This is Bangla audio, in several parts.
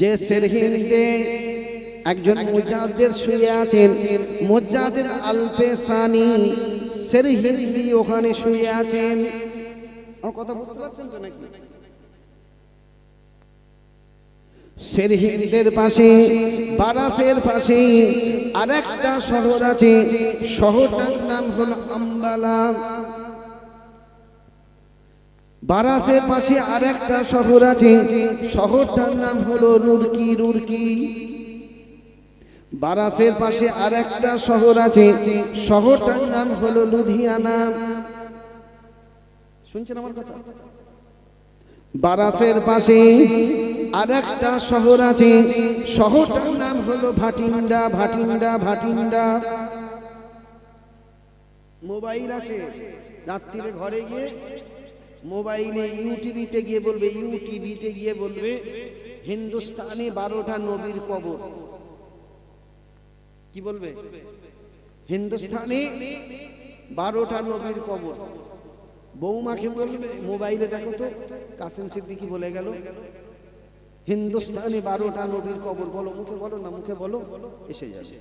যে সেরহিন্দে একজন মুজাদ্দিদ শুয়ে আছেন, মুজাদ্দিদ আলপেসানি সেরহিন্দি ওখানে শুয়ে আছেন। আমার কথা বুঝতে পারছেন তো নাকি? সেরহিন্দের পাশে, বারাসের পাশে আরেকটা শহর আছে, শহরটার নাম হলো আম্বালা। বারাসের পাশে আরেকটা শহর আছে, শহরটার নাম হলো রুরকি। রুরকি বারাসের পাশে আরেকটা শহর আছে, শহরটার নাম হলো লুধিয়ানা। শুনছেন আমার কথা? বারাসের পাশে আরেকটা শহর আছে, শহরটার নাম হলো ভাটিন্ডা। ভাটিন্ডা ভাটিন্ডা মোবাইল আছে, রাত্রিরে ঘরে গিয়ে মোবাইলে ইউটিভিতে গিয়ে বলবে, ইউটিভিতে গিয়ে বলবে হিন্দুস্তানে 12টা নবীর কবর। কি বলবে? হিন্দুস্তানে 12টা নবীর কবর। বৌমাকে বলবে মোবাইলে দেখো তো কাসেম সিদ্দিকী বলে গেল হিন্দুস্তানে 12টা নবীর কবর। বলো, মুখে বলো না, মুখে বলো, এসে যাবে।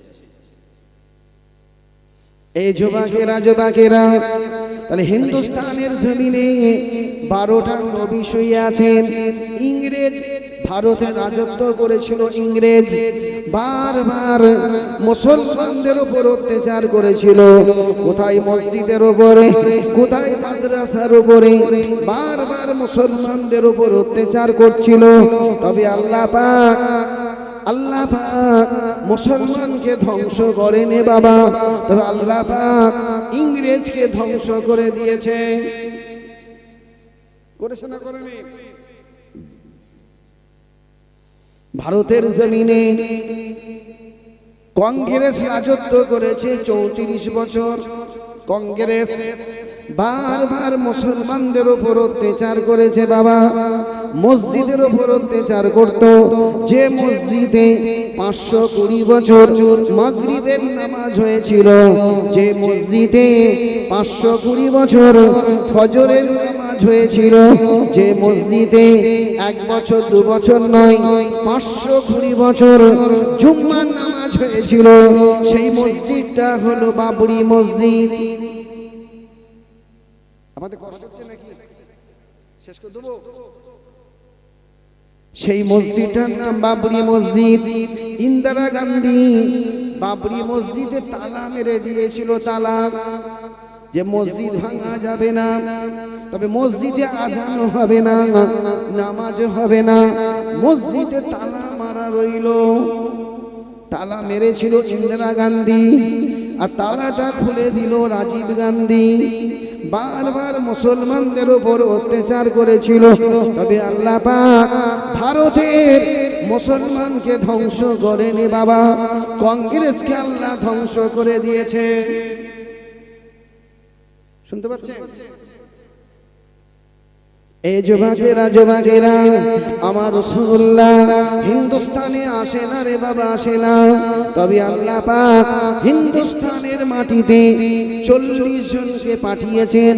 এই যুবকেরা যুবকেরা, তাহলে হিন্দুস্তানের জমিনে 12টা নবী শুয়ে আছেন। ইংরেজ ভারতে রাজত্ব করেছিল। ইংরেজ বারবার মুসলমানদের উপর অত্যাচার করেছিল। কোথায় মসজিদের উপরে, কোথায় মাদ্রাসার উপরে, বারবার মুসলমানদের উপর অত্যাচার করছিল। তবে আল্লাহ পাক মুসলমানকে ধ্বংস করেনি বাবা, তবে আল্লাহ পাক ইংরেজকে ধ্বংস করে দিয়েছে। করেছে না করেনি? ভারতের জমিনে কংগ্রেস রাজত্ব করেছে 34 বছর। কংগ্রেস বারবার মুসলমানদের উপর অত্যাচার করেছে বাবা। মসজিদের উপর অত্যাচার করত। যে মসজিদে 520 বছর মাগরিবের নামাজ হয়েছিল, যে মসজিদে 520 বছর ফজরের নামাজ হয়েছিল, যে মসজিদে 1 বছর 2 বছর নয় 520 বছর জুম্মার নামাজ হয়েছিল, সেই মসজিদটা হলো বাবরি মসজিদ। আমাদের কষ্ট হচ্ছে নাকি? শেষ করে দেবো। সেই মসজিদটার নাম বাবরি মসজিদ। ইন্দিরা গান্ধী বাবরি মসজিদে তালা মেরে দিয়েছিল। তালা, যে মসজিদ ভাঙা যাবে না, তবে মসজিদে আজান হবে না, নামাজ হবে না, মসজিদে তালা মারা রইল। তালা মেরেছিল ইন্দিরা গান্ধী, আর তালাটা খুলে দিল রাজীব গান্ধী। বারবার মুসলমানদের উপর অত্যাচার করেছিল, তবে আল্লাহ পাক ভারতের মুসলমানকে ধ্বংস করেনি বাবা, কংগ্রেসকে আল্লাহ ধ্বংস করে দিয়েছে। শুনতে পাচ্ছেন? এই যুবকেরা যুবকেরা, আমার রাসূলুল্লাহ হিন্দুস্তানে আসে না রে বাবা, আসে না। তবে আল্লাহ পাক হিন্দুস্তানের মাটিতে 40 জনকে পাঠিয়েছেন।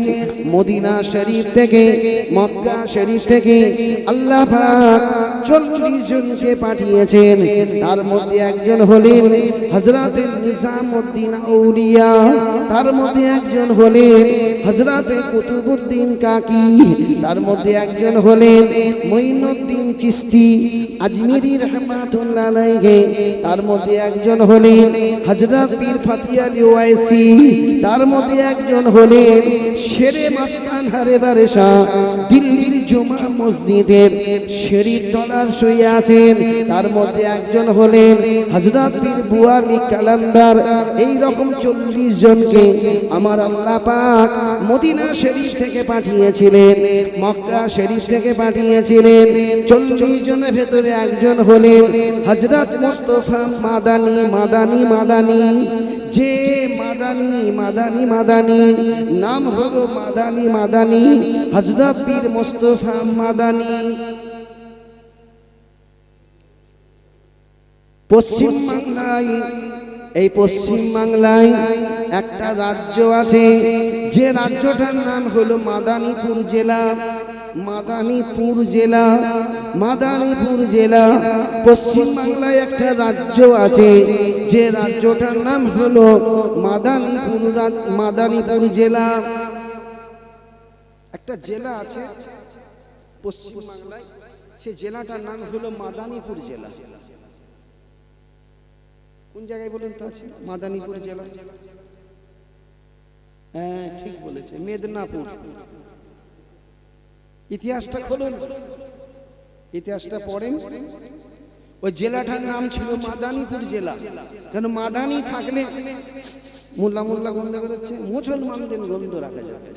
মদিনা শরীফ থেকে, মক্কা শরীফ থেকে আল্লাহ পাক 40 জনকে পাঠিয়েছেন। তার মধ্যে একজন হলেন হযরত নিজামউদ্দিন আউলিয়া, তার মধ্যে একজন হলেন হযরত কুতুবউদ্দিন কাকি, তার মধ্যে একজন হলেন মুঈনুদ্দিন চিশতি আজমিরি রাহমাতুল্লাহ আলাইহি, তার মধ্যে একজন হলেন হযরত পীর ফতি আলী ওয়াইসি, তার মধ্যে একজন হলেন শেরে মাস্তান হারে বারেশা দিল্লির জুমা মসজিদের শরীফ তলার শুয়ে আছেন। তার মধ্যে একজন হলেন হযরত পীর বুয়ানি কালান্দার। এই রকম 40 জনকে আমার আল্লাহ পাক মদিনা শরীফ থেকে পাঠিয়েছিলেন, মক্কা শরীফ থেকে পাঠিয়েছিলেন। 40 জনের ভেতরে একজন হলেন হযরত মুস্তাফা মাদানী। মাদানী মাদানী, যে মাদানী মাদানী মাদানী, নাম হলো মাদানী মাদানী, হযরত পীর মুস্তাফা মাদানী। পশ্চিম বাংলায়, এই পশ্চিম বাংলায় একটা রাজ্য আছে, যে রাজ্যটার নাম হলো মাদানীপুর জেলা। মাদানীপুর জেলা মাদারীপুর জেলা। পশ্চিম বাংলায় একটা রাজ্য আছে, যে রাজ্যটার নাম হলো মাদারীপুর জেলা। একটা জেলা আছে পশ্চিম বাংলায়, সে জেলাটার নাম হলো মাদারীপুর জেলা। কোন জায়গায় বলেন তো আছে মাদারীপুর জেলা? হ্যাঁ ঠিক বলেছে, মেদিনীপুর। ইতিহাসটা খুলুন, ইতিহাসটা পড়েন। ওই জেলাটার নাম ছিল মাদারীপুর জেলা। কেন মাদানি থাকলে মোল্লা মোল্লা গন্ধ বেরোচ্ছে, মুসলমানদের গন্ধ রাখা যাবে,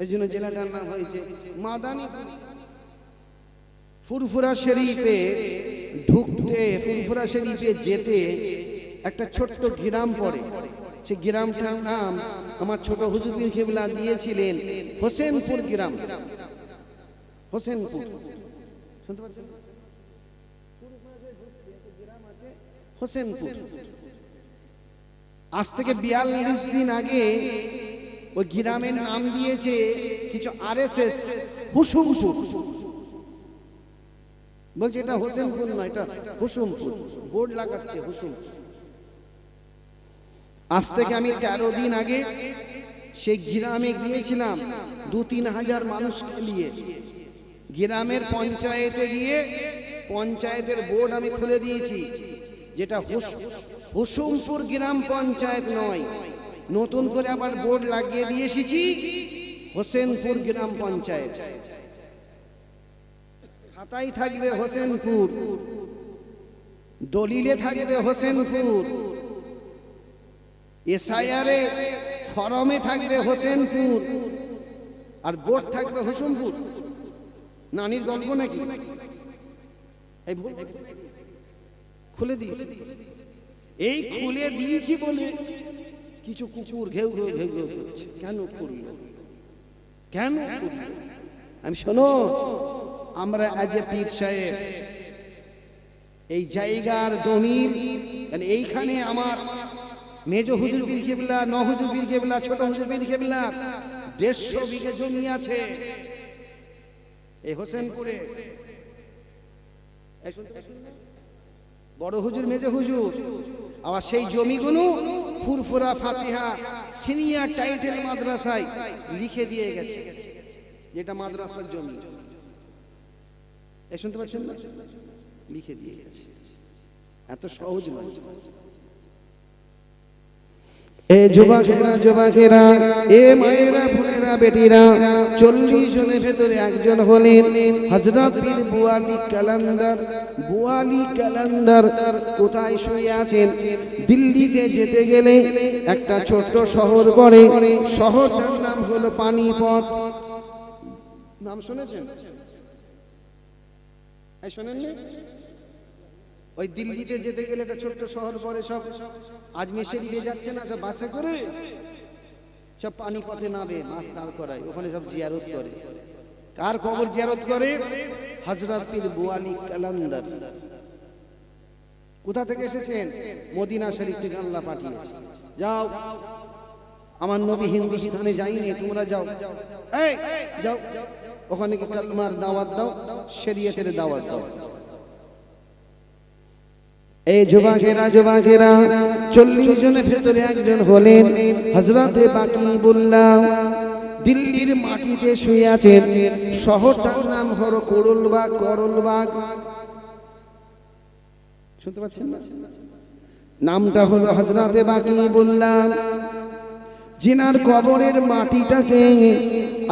এই জন্য জেলাটার নাম হয়েছে মাদারীপুর। ফুরফুরা শরীফে ঢুকতে, ফুরফুরা শরীফে যেতে একটা ছোট্ট গ্রাম পড়ে। সেই গ্রামটার নাম আমার ছোট হুজুর পীর কেবলা দিয়েছিলেন হোসেনপুর গ্রাম। হোসেনপুর শুনতে পাচ্ছেন? হোসেনপুর। আজ থেকে 42 দিন আগে ওই গ্রামের নাম দিয়েছে কিছু আরএসএস হুসুমপুর। বলছে এটা হোসেনপুর নয়, এটা হুসুমপুর, বোর্ড লাগাচ্ছে হুসুমপুর। আজ থেকে আমি 13 দিন আগে সেই গ্রামে গিয়েছিলাম 2-3 হাজার মানুষকে নিয়ে। গ্রামের পঞ্চায়েতে গিয়ে পঞ্চায়েতের বোর্ড আমি খুলে দিয়েছি, যেটা হুসুমপুর গ্রাম পঞ্চায়েত নয়, নতুন করে আবার বোর্ড লাগিয়ে দিয়ে এসেছি হোসেনপুর গ্রাম পঞ্চায়েত। খাতায় থাকবে হোসেনপুর, দলিলে থাকবে হোসেনপুর, এসআইআরে ফরমে থাকবে হোসেনপুর, আর বোর্ড থাকবে হুসুমপুর। নানির গল্প নাকি? এই খুলে দিয়েছি, এই খুলে দিয়েছি বলে কিছু কুকুর ঘেউ ঘেউ ঘেউ ঘেউ করছে। কেন করল? কেন করল? আমি শোনো, আমরা আজ পীর সাহেব এই জায়গার জমির, মানে এইখানে আমার মেজ হুজুর পীর কেবলা, ন হুজুর পীর কেবলা, ছোট হুজুর পীর কেবলা 150 বিঘা জমি আছে এই হোসেনপুরে। বড় হুজুর মেজ হুজুর, আবার সেই জমিগুলো ফুরফুরা ফাতিহা সিনিয়র টাইটেল মাদ্রাসায় লিখে দিয়ে গেছে, যেটা মাদ্রাসার জমি। শুনতে পাচ্ছেন না? লিখে দিয়ে গেছে। এত সহজ নয়। এ যুবকেরা, এ মায়েরা, বোনেরা, বেটিরা, 40 জনের ভেতরে একজন হলেন হযরত পীর বুয়ালি কালান্দার। বুয়ালি কালান্দার কোথায় শুয়ে আছেন? দিল্লিতে যেতে গেলে একটা ছোট্ট শহর পড়ে, শহরটার নাম হলো পানিপথ। নাম শুনেছেন? এই শোনেননি? ওই দিল্লিতে যেতে গেলে একটা ছোট্ট শহর পরে, সব আজমির শরীফে যাচ্ছে না, সব বাসে করে সব পানিপথে নামে, মাছ দাঁড় করায়, ওখানে সব জিয়ারত করে। কার কবর জিয়ারত করে? হযরত পীর বুয়ালি কালান্দার। কোথা থেকে এসেছেন? মদিনা শরীফ থেকে আল্লাহ পাঠিয়েছে। যাও, আমার নবী হিন্দুস্তানে যায়নি, তোমরা যাও, এই যাও, ওখানে কি কালমার দাওয়াত দাও, শরীয়তের দাওয়াত দাও। এই যুবকেরা 40 জনের ভেতরে একজন হলেন হযরত বাকিবুল্লাহ। দিল্লির মাটিতে শুয়ে আছেন। শহরটার নাম হলো করলবাগ। করলবাগ শুনতে পাচ্ছেন না? নামটা হলো হযরত বাকিবুল্লাহ। জিনার কবরের মাটিটাকে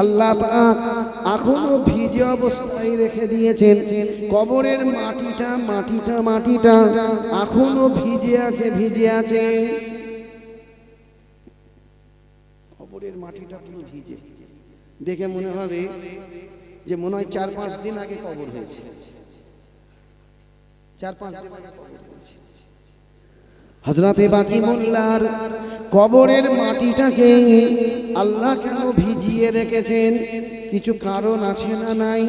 আল্লাহ পাক এখনো ভিজে অবস্থায় রেখে দিয়েছেন। কবরের মাটিটা এখনো ভিজে আছে। কবরের মাটিটা পুরো ভিজে, দেখে মনে হবে যে মনে হয় 4-5 দিন আগে কবর হয়েছে। 4-5 দিন আগে কবর হয়েছে। হযরতে বাকিবুল্লাহর কবরের মাটিটাকে আল্লাহ কেন ভিজিয়ে রেখেছেন? কিছু কারণ আছে না নাই?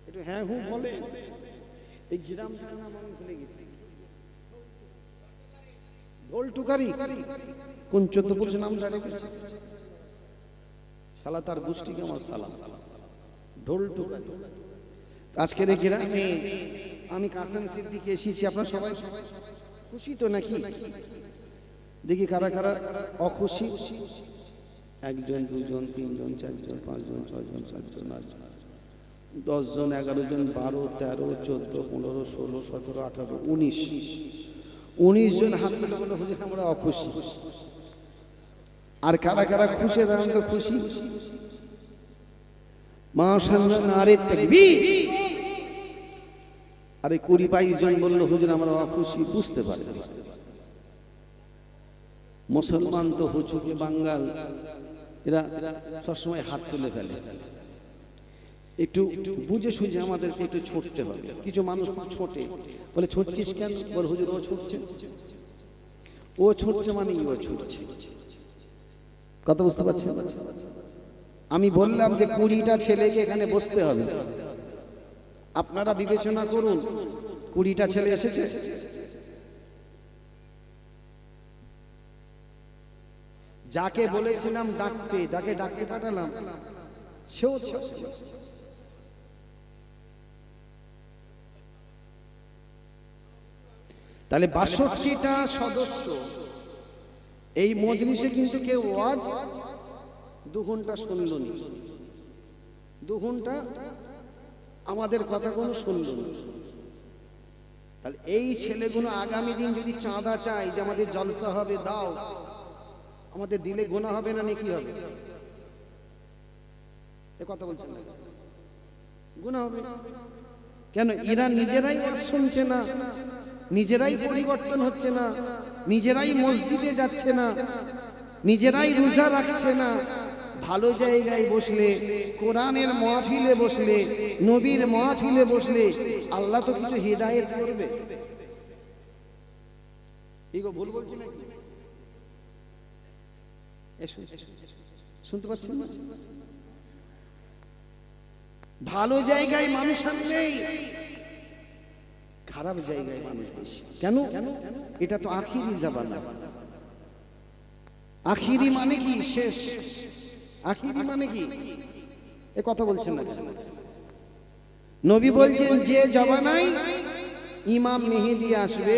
একটু হ্যাঁ হু বলে। এই গ্রামটার নাম আমি ভুলে গেছি, ঢোলটুকারি। কোন 14 নামটা রেখেছে? শালা তার গোষ্ঠীকে আমার সালাম, ঢোল টুকা। আজকে রেখে আমি কাসেম সিদ্দিকী এসেছি, আপনার সবাই খুশি তো নাকি? দেখি কারা কারা অখুশি। 1 জন 2 জন 3 জন 4 জন 5 জন 6 জন 7 জন 8 জন 10 জন 11 জন 12 13 14 15 16 17 18 19 জন হাত তুলে বলে হুজুর আমরা অখুশি। আর কারা কারা খুশি? দাঁড়ান তো খুশি। মাশাআল্লাহ, নারে তাকবীর। আরে 20-22 জন বললো হুজুর আমরা অখুশি। বুঝতে পারে মুসলমান তো হুজুকে বাঙ্গাল, এরা সবসময় হাত তুলে ফেলে। একটু বুঝে সুঝে আমাদেরকে একটু ছুটতে হবে। কিছু মানুষ ছোটে বলে ছুটছিস কেন? বল হুজুর ও ছুটছে, ও ছুটছে মানে ও ছুটছে। কথা বুঝতে পারছেন? আমি বললাম যে 20টা ছেলেকে এখানে বসতে হবে। আপনারা বিবেচনা করুন, 20টা ছেলে এসেছে। যাকে বলেছিলাম ডাকতে, তাকে ডাকতে পাঠালাম, সেও তাহলে 62টা সদস্য এই মজলিসে, কিন্তু কেউ ওয়াজ 2 ঘন্টা শুনল না, 2 ঘন্টা আমাদের কথা কোনো শুনল না। তাহলে এই ছেলেগুলো আগামী দিন যদি চাঁদা চায় যে আমাদের জলসা হবে দাও, আমাদের দিলে গোনা হবে না নাকি হবে? এ কথা বলছেন না, গোনা হবে কেন? এরা নিজেরাই শুনছে না, নিজেরাই পরিবর্তন হচ্ছে না, নিজেরাই মসজিদে যাচ্ছে না, নিজেরাই রোজা রাখছে না। ভালো জায়গায় বসলে, কোরআনের মাহফিলে বসলে, নবীর মাহফিলে বসলে আল্লাহ তো কিছু হিদায়াত করবে। এগো ভুল বলছি না? শুনতে পাচ্ছেন না? ভালো জায়গায় মানুষ নেই, খারাপ জায়গায় মানুষ বেশি। কেন? এটা তো আখিরি জামানা। আখিরি মানে কি? শেষ। আখিরি মানে কি? এ কথা বলছেন না? নবী বলছেন যে জামানায় ইমাম মেহেদী আসবে,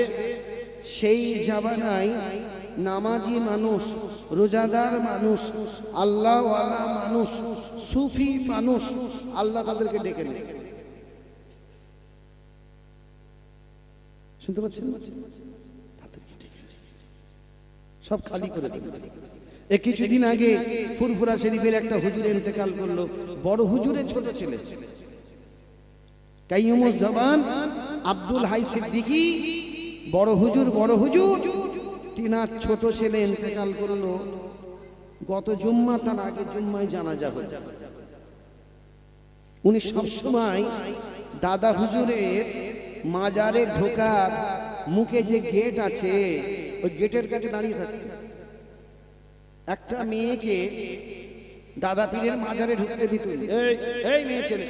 সেই জামানায় নামাজি মানুষ, রোজাদার মানুষ, আল্লাহওয়ালা মানুষ, সুফি মানুষ, আল্লাহ তাদেরকে ডেকে নেবে। শুনতে পাচ্ছেন? সব খালি করে দেবে। এ কিছুদিন আগে ফুরফুরা শরীফের একটা হুজুর ইন্তেকাল করলো, বড় হুজুরের ছোট ছেলে, কাইয়ুমুজ্জামান আব্দুল হাই সিদ্দিকী। বড় হুজুর তিনার ছোট ছেলে ইন্তেকাল করলো গত জুম্মা, তার আগে জুম্মায় জানাজা হল। উনি সবসময় দাদা হুজুরের মাজারে ঢোকার মুখে যে গেট আছে, ওই গেটের কাছে দাঁড়িয়ে থাকে। একটা মেয়েকে দাদা পীরের মাজারে ঢুকতে দিত, এই মেয়ে ছেলে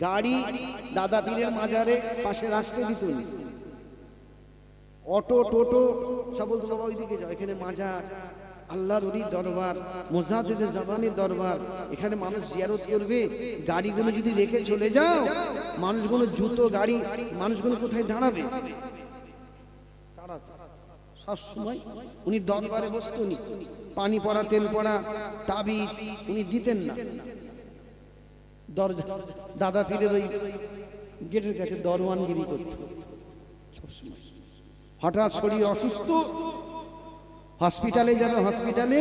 গাড়ি দাদা পীরের মাজারে পাশে রাখতে দিত। অটো টোটো সব বলতো বাবা ওইদিকে যাও, এখানে মাজার, আল্লাহর ওলির দরবার, মুজাদ্দিদে জামানের দরবার, এখানে মানুষ জিয়ারত করবে। গাড়িগুলো যদি রেখে চলে যাও, মানুষগুলো জুতো গাড়ি, মানুষগুলো কোথায় দাঁড়াবে? সব সময় উনি দরবারে বসতেন, পানি পড়া, তেল পড়া, তাবিজ উনি দিতেন না। দরজা দাদা পীরের ওই গেটের কাছে দরওয়ানগিরি করত সবসময়। হঠাৎ শরীর অসুস্থ, হসপিটালে যাবে, হসপিটালে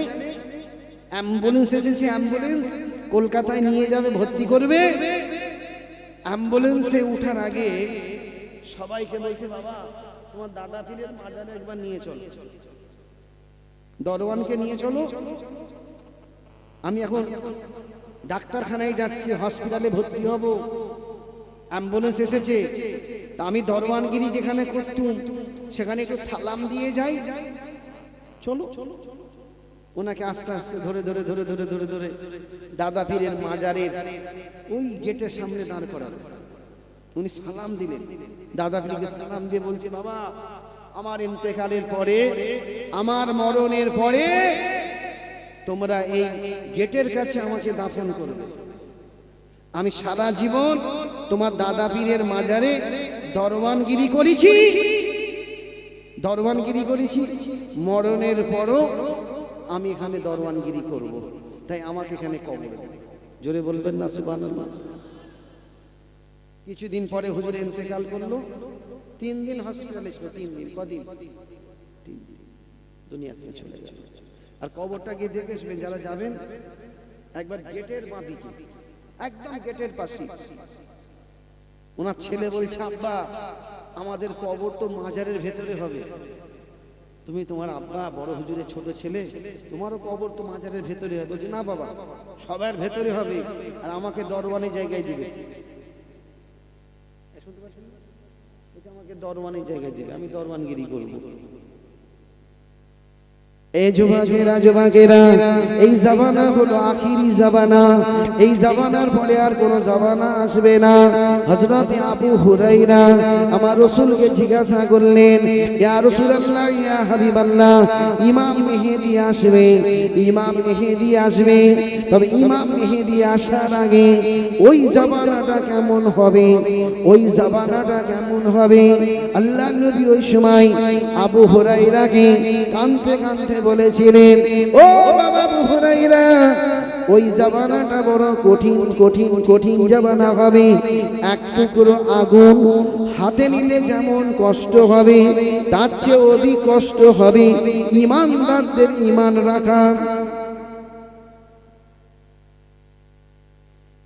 অ্যাম্বুলেন্স এসেছে, অ্যাম্বুলেন্স কলকাতায় নিয়ে যাবে, ভর্তি করবে। অ্যাম্বুলেন্সে উঠার আগে সবাইকে বলছে বাবা তোমার দাদা পীরের মাজারে একবার নিয়ে চলো, দরওয়ানকে নিয়ে চলো। আমি এখন ডাক্তারখানায় যাচ্ছি, হসপিটালে ভর্তি হব, অ্যাম্বুলেন্স এসেছে, তা আমি দরওয়ানগিরি যেখানে করতুম সেখানে একটু সালাম দিয়ে যাই, চলো। ওনাকে আস্তে আস্তে ধরে ধরে ধরে ধরে ধরে ধরে দাদা পীরের মাজারের ওই গেটের সামনে দাঁড় করালো। উনি সালাম দিলেন, দাদা পীরকে সালাম দিয়ে বলছে বাবা আমার ইন্তেকালের পরে, আমার মরণের পরে তোমরা এই গেটের কাছে আমাকে দাফন করবে। আমি সারা জীবন তোমার দাদা পীরের মাজারে দরবানগিরি করেছি, দরবানগিরি করেছি, মরণের পরও আমি এখানে দরবানগিরি করব, তাই আমাকে এখানে কবর। জোরে বলবেন না সুবহানাল্লাহ। কিছুদিন পরে হুজুর ইন্তেকাল করলো, 3 দিন হসপিটালে ছিল। 3 দিন, কদিন? 3 দিন দুনিয়া থেকে চলে গেল। আর কবরটা গিয়ে দেখে আসবেন যারা যাবেন, একবার গেটের বাঁদিকে, একদম গেটের পাশে ওনার ছেলে বলছে, আব্বা আমাদের কবর তো মাজারের ভেতরে হবে। তুমি তোমার আব্বা বড় হুজুরের ছোট ছেলে, তোমারও কবর তো মাজারের ভেতরে হবে। বলছে না বাবা, সবার ভেতরে হবে, আর আমাকে দরবানের জায়গায় দিবে। আমাকে দরবানের জায়গায় দিবে, আমি দরবানগিরি করবো। এই যুবকেরা যুবকেরা, এই জামানা হলো আখিরি জামানা। এই জামানার পরে আর কোনো জামানা আসবে না। হযরত আবু হুরায়রা আমার রাসূলকে জিজ্ঞাসা করলেন, ইয়া রাসূলুল্লাহ, ইয়া হাবিবাল্লাহ, ইমাম মেহেদী আসবে, ইমাম মেহেদী আসবে, তবে ইমাম মেহেদী আসার আগে ওই জামানাটা কেমন হবে, ওই জামানাটা কেমন হবে? আল্লাহর নবী ওই সময় আবু হুরায়রাকে কাঁদতে কাঁদতে বলেছিলেন, ও বাবা আবু হুরায়রা, ওই জামানাটা বড় কঠিন কঠিন কঠিন জামানা হবে। এক টুকরো আগুন হাতে নিলে যেমন কষ্ট হবে, তার চেয়ে অধিক কষ্ট হবে ঈমানদারদের ঈমান রাখা।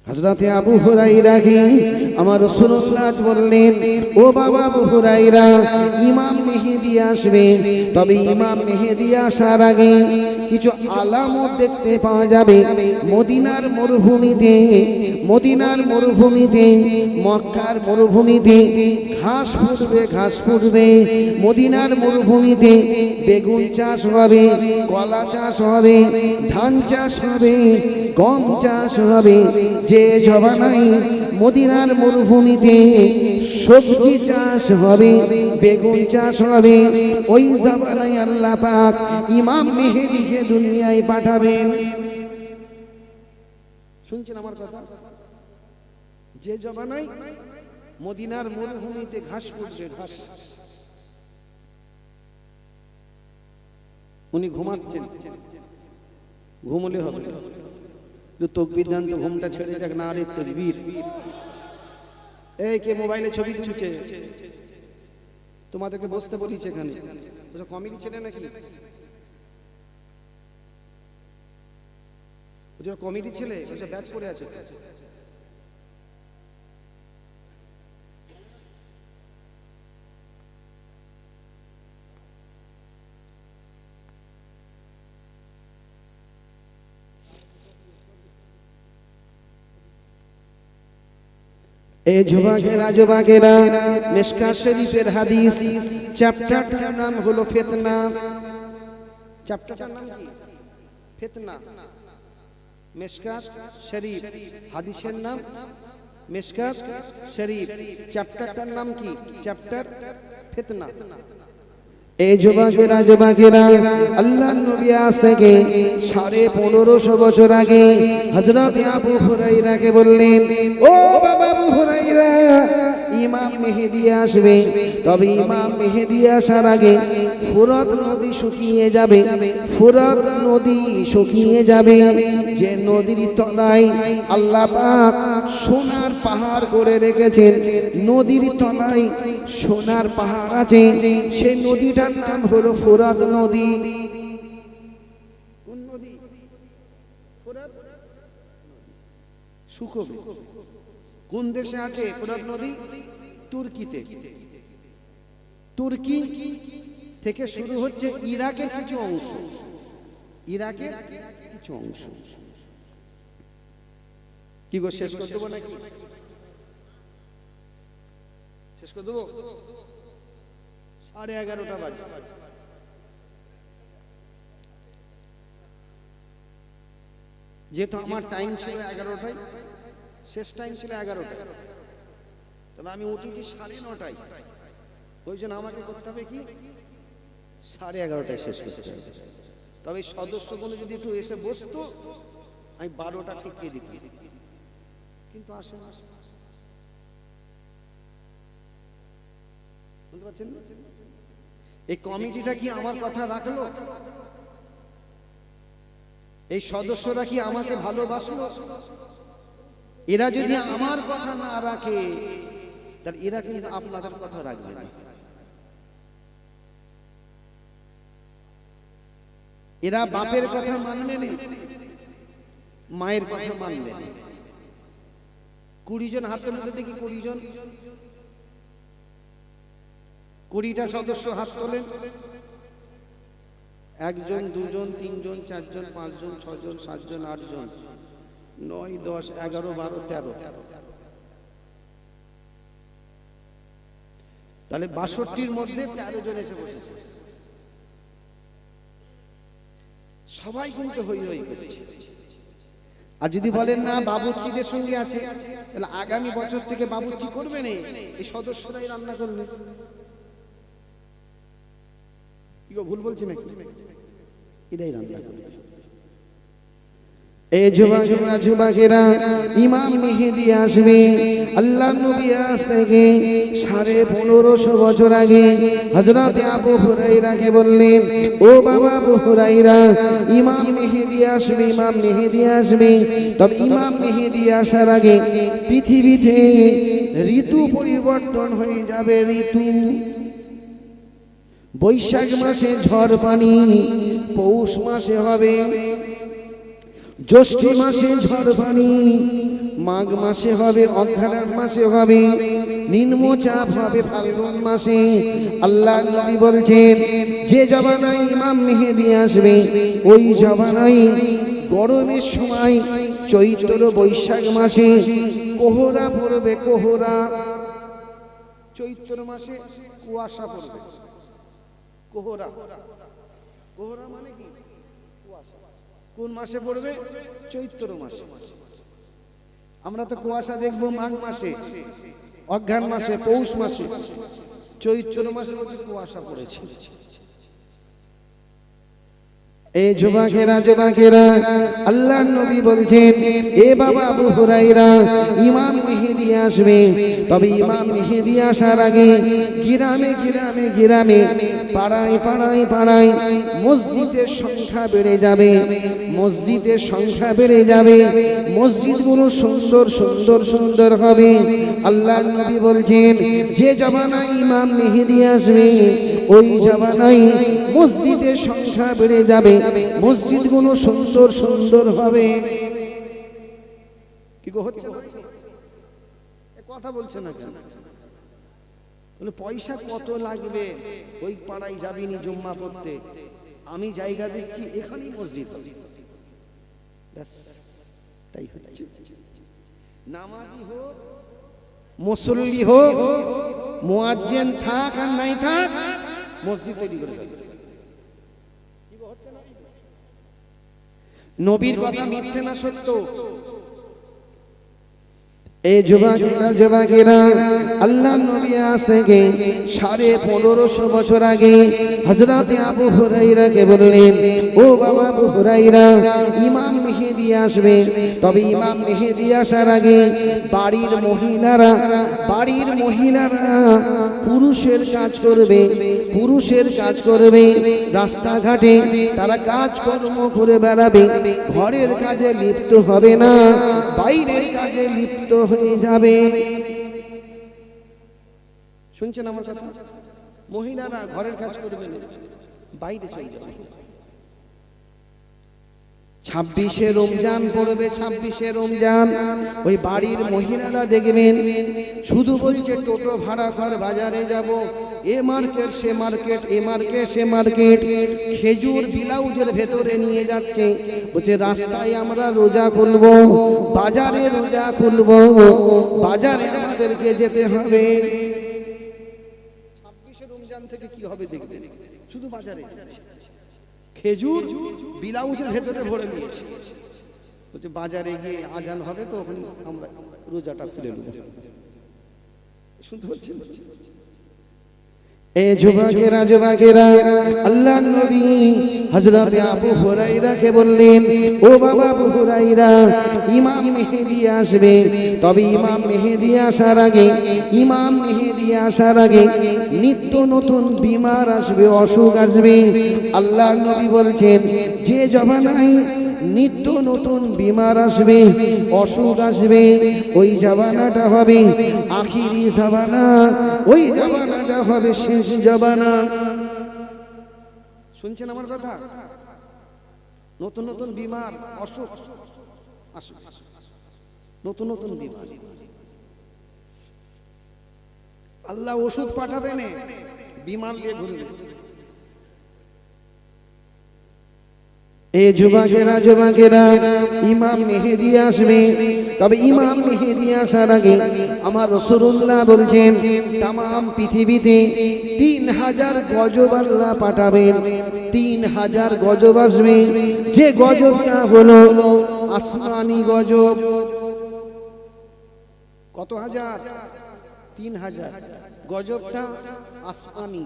হযরত আবু হুরায়রা কি আমার রাসূলুল্লাহ বললেন, ও বাবা আবু হুরায়রা, ইমাম মেহেদী আসবে, তবে ইমাম মেহেদী আসার আগে কিছু আলামত দেখতে পাওয়া যাবে। মদিনার মরুভূমিতে, মদিনার মরুভূমিতে, মক্কার মরুভূমিতে ঘাস ফুটবে, ঘাস ফুটবে। মদিনার মরুভূমিতে বেগুন চাষ হবে, কলা চাষ হবে, ধান চাষ হবে, গম চাষ হবে। যে জবানাই মদিনার মরুভূমিতে সবজি চাষ হবে, বেগুন চাষ হবে, ওই জবানাই আল্লাহ পাক ইমাম মেহেদীকে দুনিয়ায় পাঠাবেন। শুনছেন আমার কথা? যে জবানাই মদিনার মরুভূমিতে ঘাস ফুটবে, ঘাস, উনি ঘুমাচ্ছেন, ঘুমলে হবে তকবীর দেন তো, ঘুমটা ছেড়ে যাক না। আরে তাকবীর। এই কে মোবাইলে ছবি তুলছে? তোমাদেরকে বসতে বলিছে এখানে? কমিটি ছেলে নাকি? কমিটি ছেলে, ব্যাচ পড়ে আছে। এই যুবকেরা যুবকেরা, মিশকাত শরীফের হাদিস, চ্যাপ্টারটার নাম হলো ফিতনা। চ্যাপ্টারটার নাম কি? ফিতনা। মিশকাত শরীফ, হাদিসের নাম মিশকাত শরীফ, চ্যাপ্টারটার নাম কি? চ্যাপ্টার ফিতনা। এই যুবকেরা যুবকেরা, আল্লাহর নবী আজ থেকে 1550 বছর আগে হযরত আবু হুরায়রাকে বললেন, ও বাবা আবু হুরায়রা, ইমাম মেহেদী আসবে, তবে ইমাম মেহেদী আসার আগে ফুরাত নদী শুকিয়ে যাবে, ফুরাত নদী শুকিয়ে যাবে। যে নদীর তলায় আল্লাহ পাক সোনার পাহাড় করে রেখেছেন, নদীর তলায় সোনার পাহাড় আছে, সেই নদীটার নাম হলো ফুরাত নদী। কোন নদী? ফুরাত শুকোবে। কোন দেশে আছে ফুরাত নদী? তুর্কিতে। তুর্কি থেকে শুরু হচ্ছে ইরাকের কিছু অংশ, ইরাকের কিছু অংশ। কি গো, শেষ করে দেবো নাকি? শেষ করে দেবো? 11:30 বাজে। যেহেতু আমার টাইম ছিল 11টায়, শেষ টাইম ছিল 11টায়, তবে আমি উঠেছি 9:30টায়। ওই জন্য আমাকে করতে হবে কি 11:30টায় শেষ করতে হবে। তবে সদস্যগুলো যদি একটু এসে বসতো আমি 12টা ঠেকিয়ে দিতাম, কিন্তু আসে না। বুঝতে পারছেন? এই কমিটিটা কি আমার কথা রাখলো? এই সদস্যরা কি আমাকে ভালোবাসলো? এরা যদি আমার কথা না রাখে তাহলে এরা কিন্তু আপনাদের কথা রাখবে না। এরা বাপের কথা মানবে না, মায়ের কথা মানবে না। 20 জন হাত তুলে দেখি, 20 জন, 20টা সদস্য হাত তোলেন। 1 জন, 2 জন, 3 জন, 4 জন, 5 জন, 6 জন, 7 জন, 8 জন, 9, 10, 11, 12, 13। তাহলে 62-র মধ্যে 13 জন এসে বসেছে। সবাই কিন্তু হই হই করছে। আর যদি বলেন না বাবুর্চিদের সঙ্গে আছে, তাহলে আগামী বছর থেকে বাবুর্চি করবে না, এই সদস্যরাই রান্না করবে। কি গো, ভুল বলছি নাকি? এটাই রান্না করবে। এই যুবকেরা, ইমাম মেহেদী আসবে। আল্লাহ নবী আজ থেকে 1550 বছর আগে হযরত আবু হুরায়রাকে বললেন, ও বাবা আবু হুরায়রা, ইমাম মেহেদী আসবে, ইমাম মেহেদী আসবে। তবে ইমাম মেহেদী আসার আগে পৃথিবীতে ঋতু পরিবর্তন হয়ে যাবে। ঋতু, বৈশাখ মাসে ঝড় পানি, পৌষ মাসে হবে, জ্যৈষ্ঠ মাসে ঝড় পানি, মাঘ মাসে হবে, অঘ্রাণ মাসে হবে, নিম্নচাপ হবে ফাল্গুন মাসে। আল্লাহ নবী বলছেন, যে জমানায় ইমাম মেহেদী আসবে ওই জমানায় গরমের সময় চৈত্র বৈশাখ মাসে কোহরা পড়বে। কোহরা, চৈত্র মাসে কুয়াশা পড়বে। কোহরা, কোহরা মানে কি? কুয়াশা। কোন মাসে পড়বে? চৈত্র মাসে। আমরা তো কুয়াশা দেখবো মাঘ মাসে, অঘ্রাণ মাসে, পৌষ মাসে। চৈত্র মাসে কুয়াশা পড়েছে। এই যুবকেরা, আল্লাহ নবী বলছেন, এ বাবা আবু হুরায়রা, ইমাম মেহেদী আসবে। তবে ইমাম মেহেদী আসার আগে গ্রামে গ্রামে গ্রামে, পাড়ায় পাড়ায় পাড়ায় মসজিদের সংখ্যা বেড়ে যাবে। মসজিদের সংখ্যা বেড়ে যাবে, মসজিদগুলো সুন্দর সুন্দর সুন্দর হবে। আল্লাহ নবী বলছেন, যে জমানায় ইমাম মেহেদী আসবে ওই জমানায় মসজিদের সংখ্যা বেড়ে যাবে, মসজিদগুলো সুন্দর সুন্দর হবে। কি গো, হচ্ছে না? কথা বলছে না কেন? বলে পয়সা কত লাগবে? ওই পাড়ায় যাবিনি জুম্মা পড়তে, আমি জায়গা দিচ্ছি, এখানেই মসজিদ। তাই হচ্ছে। নামাজি হোক, মুসল্লি হোক, মুয়াজ্জিন থাক আর নাই থাক, মসজিদ তৈরি করে দেবে। নবীর কথা মিথ্যে না সত্য? এই যুবকেরা, আল্লাহ নবী আজ থেকে 1550 বছর আগে হযরত আবু হুরায়রাকে বললেন, ও বাবা আবু হুরায়রা, ইমাম মেহেদী আসবে। তবে ইমাম মেহেদী আসার আগে বাড়ির মহিলারা পুরুষের কাজ করবে, পুরুষের কাজ করবে। রাস্তাঘাটে তারা কাজকর্ম করে বেড়াবে, ঘরের কাজে লিপ্ত হবে না, বাইরের কাজে লিপ্ত হয়ে যাবে। শুনছেন আমার কথা? মহিলারা ঘরের কাজ করবে না, বাইরে চলে যাবে। 26শে রমজান পড়বে, 26শে রমজান, ওই বাড়ির মহিলারা দেখবেন শুধু বলছে টোটো ভাড়া কর, বাজারে যাব, a market say market, a market say market. খেজুর ব্লাউজের ভেতরে নিয়ে যাচ্ছে, বলছে রাস্তায় আমরা রোজা খুলবো, বাজারে রোজা খুলবো, বাজারে আমাদেরকে যেতে হবে। 26শে রমজান থেকে কি হবে দেখবেন, শুধু বাজারে যাচ্ছে, খেজুর ব্লাউজের ভেতরে ভরে নিয়েছে, বলছে বাজারে গিয়ে আজান হবে তো ওখানে আমরা রোজাটা খুলে নেব। শুনতে পাচ্ছেন? এ যুবকেরা যুবকেরা, আল্লাহর নবী হযরত আবু হুরায়রাকে বললেন, ও বাবা আবু হুরায়রা, ইমাম মেহেদী আসবে, তবে ইমাম মেহেদী আসার আগে নিত্য নতুন বিমার আসবে, অসুখ আসবে। আল্লাহর নবী বলছেন, যে জমানায় নিত্য নতুন বিমার আসবে, অসুখ আসবে, ওই জামানাটা হবে আখিরি জামানা, ওই জামানাটা হবে শেষ জামানা। শুনছেন আমার কথা? নতুন নতুন বিমার, অসুখ আসবে, নতুন নতুন বিমার। আল্লাহ ওষুধ পাঠাবেন, বিমার দিয়ে ঘুরবে। এ যুবকেরা, ইমাম মেহেদী আসবে, তবে ইমাম মেহেদী আসার আগে আমার রাসূলুল্লাহ বলছেন, तमाम পৃথিবীতে 3000 গজব আল্লাহ পাঠাবেন, 3000 গজব আসবে। যে গজবটা হলো আসমানি গজব। কত হাজার? 3000 গজবটা আসমানি।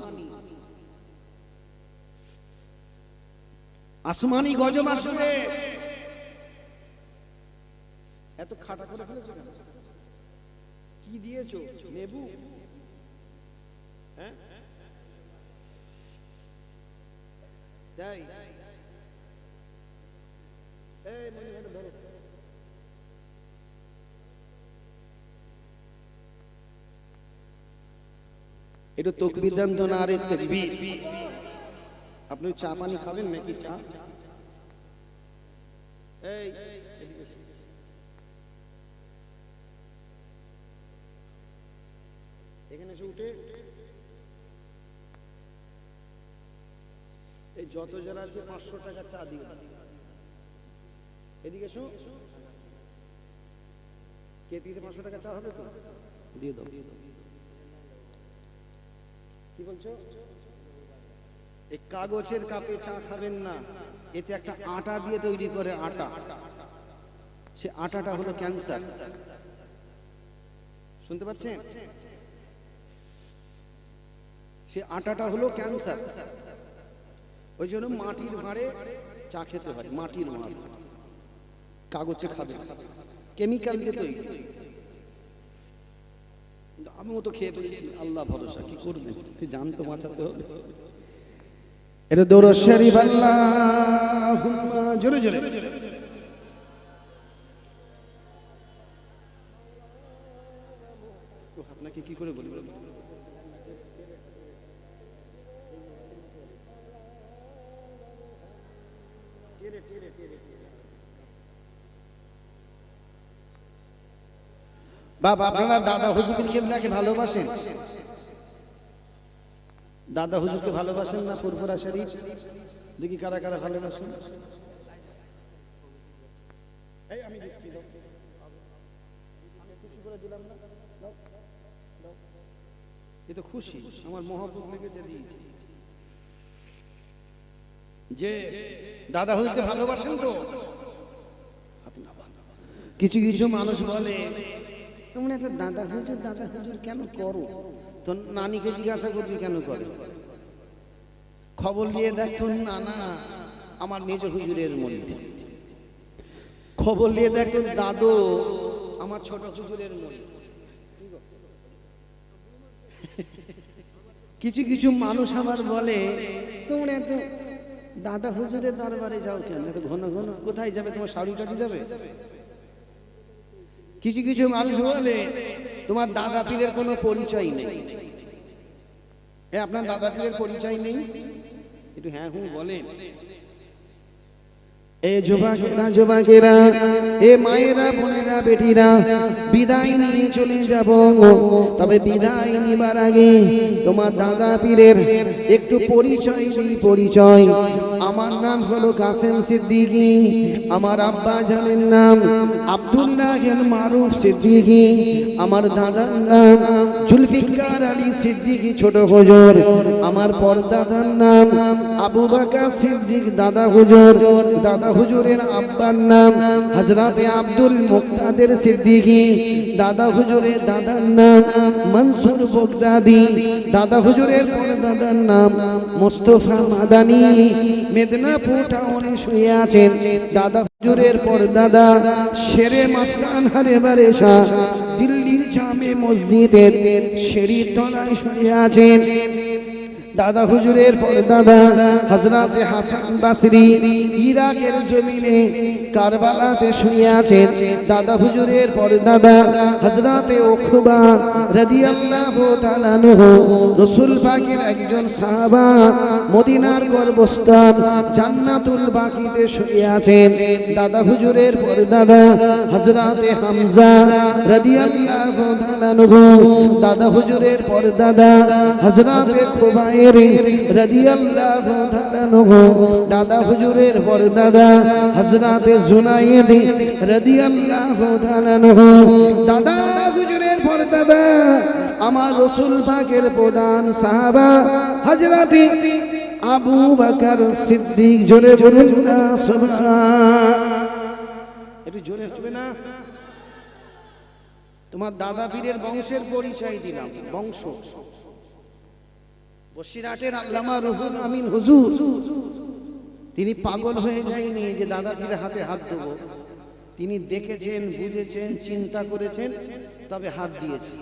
আসমানি গজব আসবে। এত খাটা করে ফেলেছো কেন? কি দিয়েছো? লেবু? হ্যাঁ, তাই? এই মনে হয় ধরো। এটা তাকবীর দেন তো না? আরে তাকবীর। আপনি চা পানি খাবেন নাকি? চা? এই এখানে এসে উঠে এই যত যারা আছে 500 টাকা চা দিও। এদিকে এসো। কে দিতে 500 টাকা চা হবে তো? দিয়ে দাও। কি বলছো? এই কাগজের কাপে চা খাবেন না, এতে একটা আটা দিয়ে তৈরি করে আটা, সে আটাটা হলো ক্যান্সার। শুনতে পাচ্ছেন? সে আটাটা হলো ক্যান্সার। ওই জন্য মাটির ভাঁড়ে চা খেতে হয়, মাটির ভাঁড়। কাগজে খাবে, কেমিক্যাল দিয়ে তৈরি। আমিও তো খেয়ে ফেলেছি, আল্লাহ ভরসা, কি করবেন? জান তো বাঁচাতে হবে। এটা দরুদ শরীফ, আল্লাহুম্মা জোরে জোরে। আপনাকে কি করে বলবো? বাবা, আপনারা দাদা হুজুর কেবলাকে ভালোবাসেন? দাদা হুজুরকে ভালোবাসেন না? ফুরফুরা শরীফ দেখি কারা কারা ভালোবাসেন। এই আমি দিচ্ছি, আমি খুশি করে দিলাম না? এ তো খুশি, আমার মহব্বত লেগেছে, দিয়েছি। যে দাদা হুজুরকে ভালোবাসেন তো? কিছু কিছু মানুষ বলে, তোমরা তো দাদা হুজুর কেন করো? তো নানিকে জিজ্ঞাসা করছি কেন করে? খবর নিয়ে দেখ তোর নানা আমার মেজ হুজুরের মধ্যে, খবর নিয়ে দেখ তোর দাদু আমার ছোট হুজুরের মধ্যে। কিছু কিছু মানুষ আবার বলে, তোমরা তো দাদা হুজুরের দরবারে যাও কেন? এত ঘন ঘন কোথায় যাবে? তোমার শাড়ি কাছে যাবে? কিছু কিছু মানুষ বলে, তোমার দাদা পীরের কোনো পরিচয় নেই। আপনার দাদা পীরের পরিচয় নেই? একটু হ্যাঁ হুঁ বলেন। এ যুবকেরা, এ মায়েরা, বোনেরা, বেটিরা, বিদায় নিয়ে চলে যাব। তবে বিদায় নিবার আগে তোমার দাদা পীরের একটু পরিচয় দিই। পরিচয়, আমার নাম হলো কাসেম সিদ্দিকী, আমার আব্বা জানের নাম আব্দুল্লাহ মারুফ সিদ্দিকী, আমার দাদার নাম জুলফিকার আলী সিদ্দিকী ছোট হুজুর, আমার পরদাদার নাম আবু বকর সিদ্দিক দাদা হুজুর। দাদা হুজুরের আব্বার নাম হযরতে আব্দুল মুক্তাদির সিদ্দিকী, দাদা হুজুরের দাদার নাম মনসুর বগদাদি, দাদা হুজুরের দাদার নাম মুস্তাফা মাদানী। মেদিনীপুর টাউনে শুয়ে আছেন দাদা হুজুরের পরদাদা শেরে মাস্তান হারে বারেশা, দিল্লির জামে মসজিদের সিঁড়ির তলায় শুয়ে আছেন দাদা হুজুরের পরদাদা হযরতে হাসান বসরি। ইরাকের জমিনে কারবালাতে শুয়ে আছেন দাদা হুজুরের পরদাদা হযরতে উকবা রাদিয়াল্লাহু তাআলা আনহু, রাসূল পাকের একজন সাহাবা, মদিনার গর্ভস্থান জান্নাতুল বাকিতে শুয়ে আছেন দাদা হুজুরের পরদাদা হযরতে হামজা রাদিয়াল্লাহু তাআলা আনহু, দাদা হুজুরের পরদাদা হযরতে খুবাই রাদিয়াল্লাহু তাআলা আনহু, দাদা হুজুরের পরদাদা হযরতে জুনায়েদ রাদিয়াল্লাহু তাআলা আনহু, দাদা হুজুরের পরদাদা আমার রাসূল পাকের প্রধান সাহাবা হযরতে আবু বকর সিদ্দিক। জোরে বলুন না সুবহান। একটু জোরে হবে না? তোমার দাদা পীরের বংশের পরিচয় দিলাম, বংশ। বসিরহাটের আল্লামা রুহুল আমিন হুজুর, তিনি পাগল হয়ে যায়নি যে দাদা পীরের হাতে হাত দেব। তিনি দেখেছেন, বুঝেছেন, চিন্তা করেছেন, তবে হাত দিয়েছে।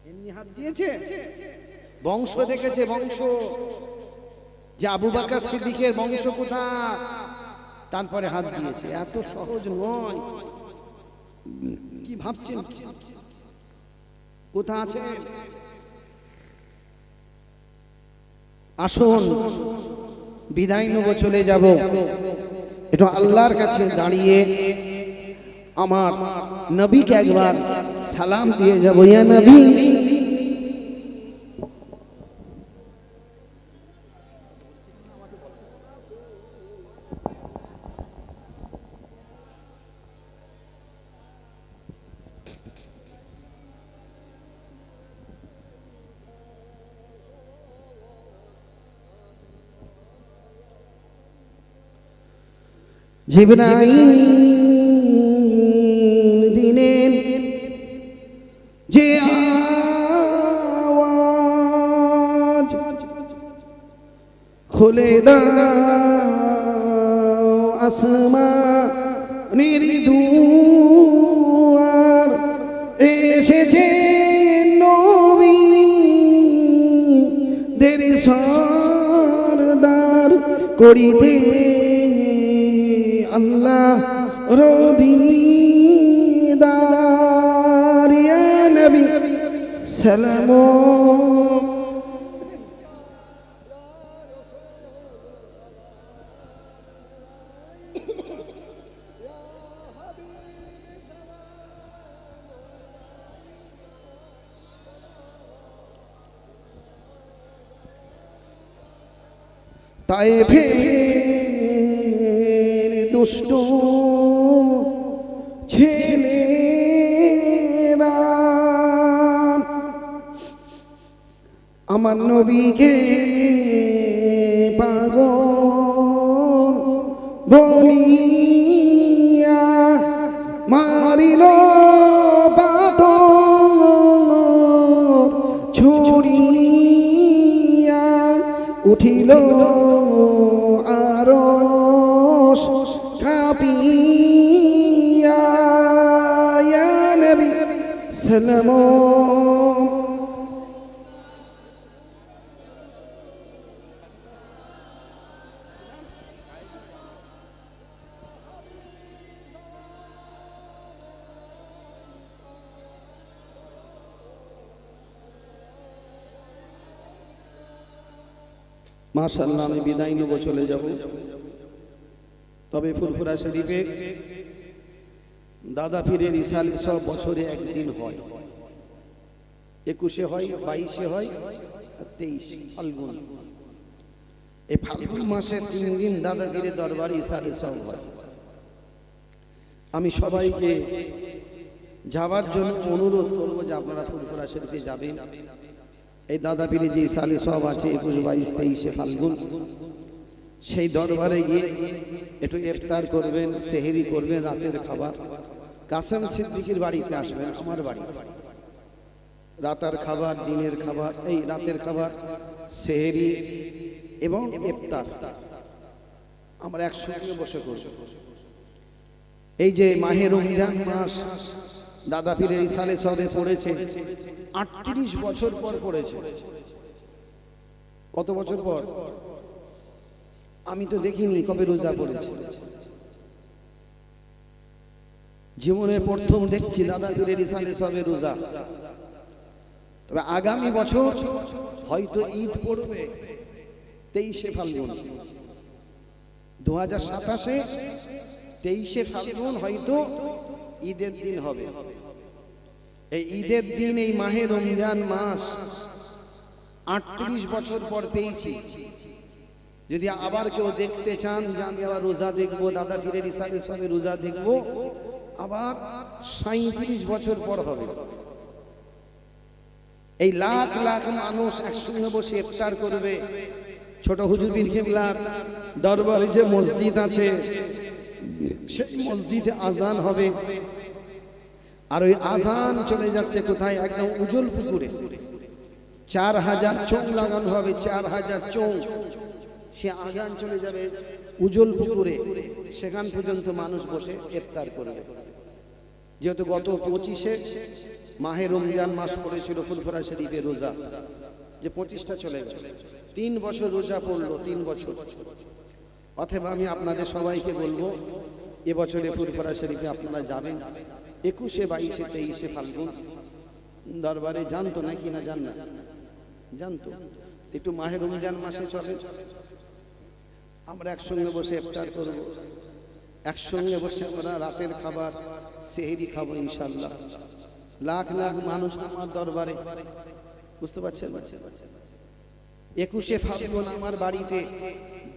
এমনি হাত দিয়েছে, বংশ দেখেছে, বংশ যে আবু বকর সিদ্দিকের বংশ কোথায়, তারপরে হাত দিয়েছে। এত সহজ নয়। কি ভাবছেন? কোথা আছে? আসুন বিদায় নেব, চলে যাব। একটু আল্লাহর কাছে দাঁড়িয়ে আমার নবীকে একবার সালাম দিয়ে যাব। ইয়া নবী, জিবরাইল দিনের যে আওয়াজ, খুলে দাও আসমানের দুয়ার, এসেছে নবীদের সরদার করিতে আল্লাহ রদিদার। ইয়া নবী সালাম। তায়েফের দুষ্ট ছেলেরা আমার নবীকে পাগল বলিয়া মারিল পাথর ছুড়িয়া, উঠিল আরশ কাঁপিয়া। ইয়া নবী সালাম। মাশাআল্লাহ, আমি বিদায় নেব, চলে যাব। তবে ফুরফুরা শরীফে দাদা পীরের ইসাল 100 বছরে একদিন হয়। 21-এ হয়, 22-এ হয়, আর 23 ফাল্গুন। এই ফাল্গুন মাসে 3 দিন দাদা পীরের দরবারে ইসাল 100 হয়। আমি সবাইকে যাওয়ার জন্য অনুরোধ করব যে আপনারা ফুরফুরা শরীফে যাবেন। এই দাদা পীরের যে ইসাল 100 আছে 21, 22, 23-এ ফাল্গুন, সেই দরবারে গিয়ে একটু ইফতার করবেন, সেহরি করবেন, রাতের খাবার। কাসেম সিদ্দিকীর বাড়িতে আসবেন, আমার বাড়ি। রাতের খাবার, দিনের খাবার, এই রাতের খাবার, সেহরি এবং ইফতার আমরা একসঙ্গে বসে করব। এই যে মাহে রমজান মাস দাদা পীরের ইসালে সবে পড়েছে, 38 বছর পর পড়েছে। কত বছর পর? আমি তো দেখিনি কবে রোজা পড়েছে। জীবনে প্রথম দেখছি দাদা পীরের ইসালে সবে রোজা। তবে আগামী বছর হয়তো ঈদ পড়বে 23শে ফাল্গুন, 2027-এ 23শে ফাল্গুন হয়তো ঈদের দিন হবে। এই ঈদের দিন, এই মাহে রমজান মাস 38 বছর পর পেয়েছি। যদি আবার কেউ দেখতে চান যে আমি আবার রোজা দেখবো, দাদা পীরের ইসালে সবে রোজা দেখবো, আবার 37 বছর পর হবে। এই লাখ লাখ মানুষ একসঙ্গে বসে ইফতার করবে। ছোট হুজুর পীর কেবলার দরবারে যে মসজিদ আছে, সেই মসজিদে আজান হবে। আর ওই আজান চলে যাচ্ছে কোথায়? একদম উজল পুকুরে 4000 চোখ লাগানো হবে, 4000 চোখ। সে আজান চলে যাবে উজল পুকুরে, সেখান পর্যন্ত মানুষ বসে ইফতার করবে। যেহেতু গত 25শে মাহে রমজান মাস পড়েছিল ফুরফুরা শরীফে রোজা, যে 25টা চলে গেল, 3 বছর রোজা পড়লো, 3 বছর। অথবা আমি আপনাদের সবাইকে বলবো, এবছরে ফুরফুরা শরীফে আপনারা যাবেন 21শে, 22শে, 23শে ফাল্গুন দরবারে। জানতো নাকি না? জান না? জানতো। একটু মাহে রমজান মাসে চলে, আমরা একসঙ্গে বসে ইফতার করব, একসঙ্গে বসে আমরা রাতের খাবার, সেহরি খাবো ইনশাআল্লাহ। লাখ লাখ মানুষ আমার দরবারে, বুঝতে পারছেন? 21শে ফাল্গুন আমার বাড়িতে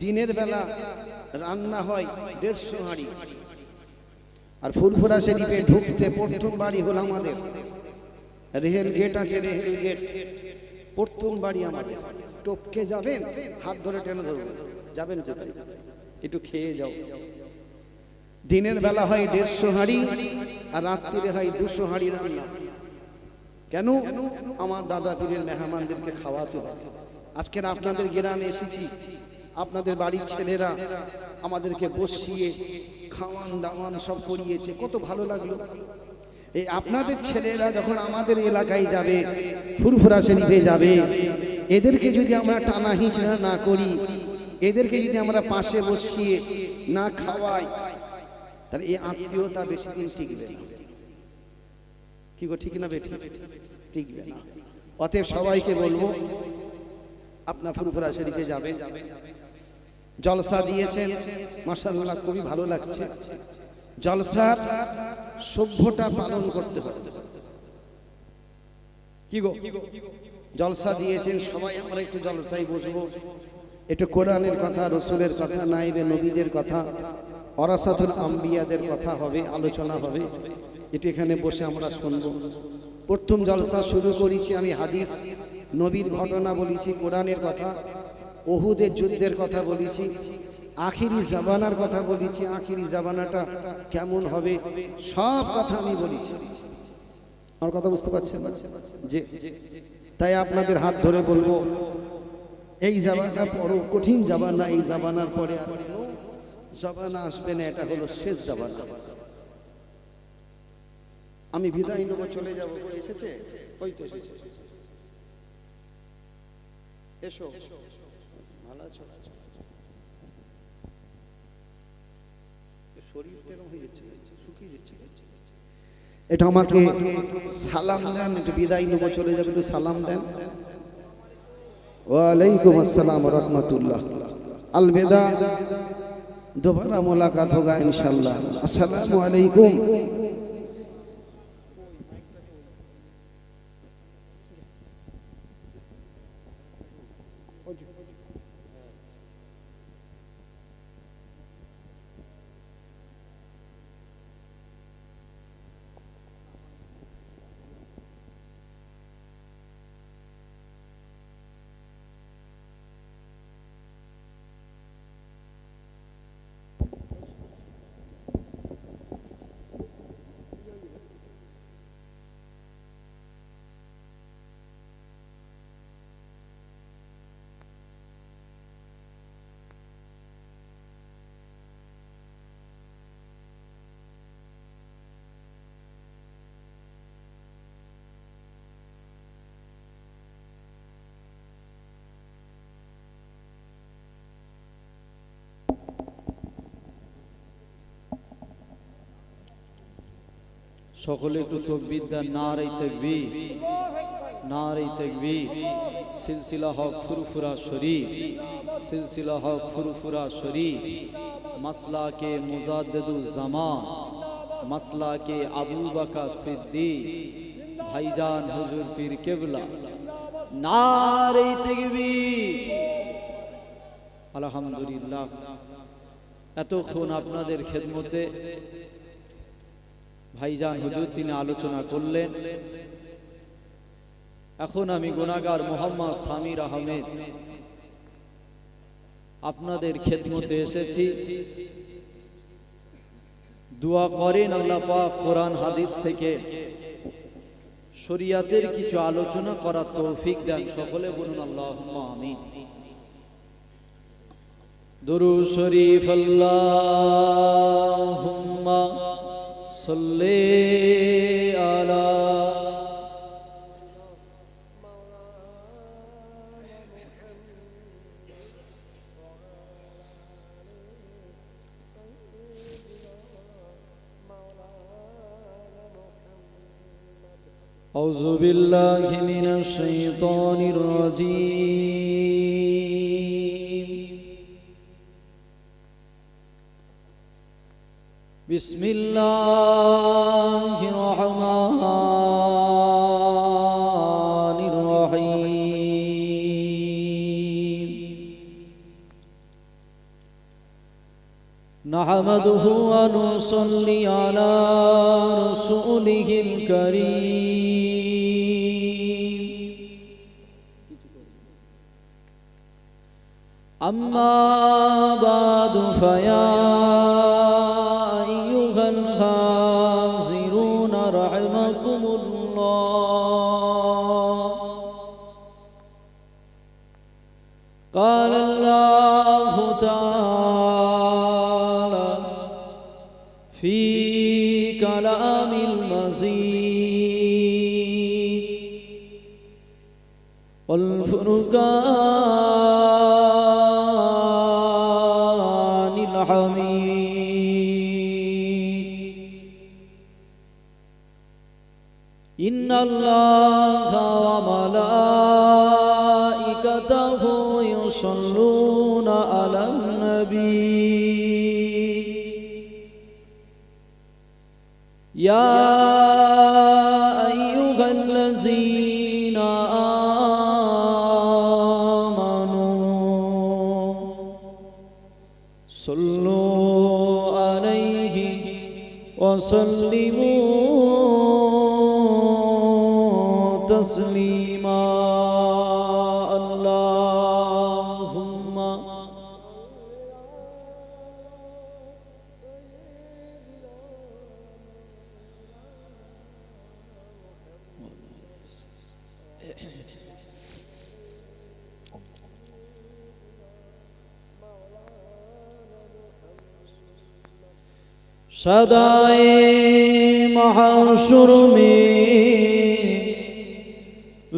দিনের বেলা রান্না হয় 150 হাঁড়ি। আর ফুরফুরা শরীফে ঢুকতে প্রথম বাড়ি হলো আমাদের, রেহেল গেট আছে, রেহেল গেট প্রথম বাড়ি আমাদের। টপকে যাবেন, হাত ধরে টেনে ধরবেন, যাবেন কোথায়? একটু খেয়ে যাও। দিনের বেলা হয় 150 হাঁড়ি, আর রাত্রিরে হয় 200 হাঁড়ি রান্না। কেন? আমার দাদা পীরের মেহমানদেরকে খাওয়াতে হয়। আজকের আপনাদের গ্রামে এসেছি, আপনাদের বাড়ির ছেলেরা আমাদেরকে বসিয়ে খাওয়ান দাওয়ান সব করিয়েছে, কত ভালো লাগলো। এই আপনাদের ছেলেরা যখন আমাদের এলাকায় যাবে, ফুরফুরা শরীফে যাবে, এদেরকে যদি আমরা টানা হিঁচড়া না করি, এদেরকে যদি আমরা পাশে বসিয়ে না খাওয়াই, তাহলে এই আত্মীয়তা বেশি দিন টিকবে না। কি গো, ঠিক না বেঠি? টিকবে না। অতএব সবাইকে বলবো, আপনার ফুরফুরা শরীফে যাবে, জলসা দিয়েছেন মাশাআল্লাহ, খুবই ভালো লাগছে। জলসার সভ্যতা পালন করতে হবে। কি গো, জলসা দিয়েছেন, সবাই আমরা একটু জলসায় বসবো, একটু কোরআনের কথা, রসুলের কথা, নাইবে নবীদের কথা, ওরাসাতুল আম্বিয়াদের কথা হবে, আলোচনা হবে। একটু এখানে বসে আমরা শুনবো। প্রথম জলসা শুরু করেছি আমি হাদিস নবীর ঘটনা বলেছি, কোরআনের কথা, উহুদের যুদ্ধের কথা বলেছি, আখিরি জামানার কথা বলেছি, আখিরি জামানাটা কেমন হবে, সব কথা আমি বলেছি। আমার কথা বুঝতে পারছেন? যে তাই আপনাদের হাত ধরে বলবো, এই জামানা বড় কঠিন জামানা, এই জামানার পরে আর জামানা আসবে না, এটা হলো শেষ জামানা। আমি বিদায় নেব, চলে যাব। এসেছে? ওই তো এসেছে। এসো, ভালো আছো? শরীর তেরম হয়ে যাচ্ছে, শুকিয়ে যাচ্ছে। এটা আমাকে সালাম দেন, একটু বিদায় নেব, চলে যাবে, একটু সালাম দেন। ওয়ালাইকুম আসসালাম ওয়া রাহমাতুল্লাহ। अलविदा, दोबारा मुलाकात होगा इंशाअल्लाह। अस्सलामु अलैकुम। সকলে একটু তাকবীর দেন। নারে তাকবীর, নারে তাকবীর। সিলসিলা হক ফুরফুরা শরীফ, সিলসিলা হক ফুরফুরা শরীফ, মাসলাকে মুজাদ্দিদুজ জামান, মাসলাকে আবু বকর সিদ্দিক, ভাইজান হুজুর পীর কেবলা। নারে তাকবীর। আলহামদুলিল্লাহ। এতক্ষণ আপনাদের খেদমতে ভাইজান হুজুর তিনি আলোচনা করলেন। এখন আমি গুনাহগার মোহাম্মদ সামির আহমেদ আপনাদের খেদমতে এসেছি। দোয়া করেন আল্লাহ পাক কোরআন হাদিস থেকে শরীয়তের কিছু আলোচনা করার তৌফিক দেন। সকলে বলুন আল্লাহুম্মা আমিন। দুরূদ শরীফ। আল্লাহুম্মা সাল্লি আলা أعوذ بالله من الشيطان الرجيم. بسم الله الرحمن الرحيم. نحمده ونصلي على رسوله الكريم. أما بعد فيا أيها الحاضرون رحمكم الله. قال الله تعالى في كلام المزيد والفرقان الحميد. إن الله وملائكته يصلون على النبي. يا أيها الذين آمنوا صلوا عليه وسلموا تسليما. اللهم सदाए महशर में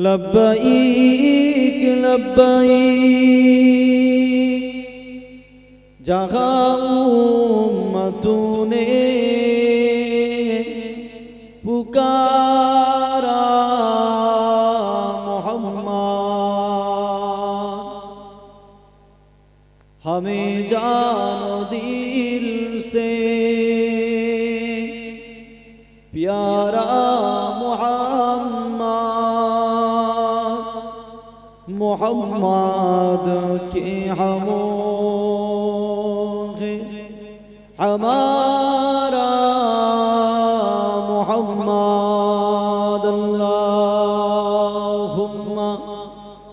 लब्बैक लब्बैक जहाँ उम्मतों ने पुकारा मोहम्मद, हमें जानो दिल से प्यारा मोहम्मद, मोहम्मद के हमों हमारा मोहम्मद. अल्लाहुम्मा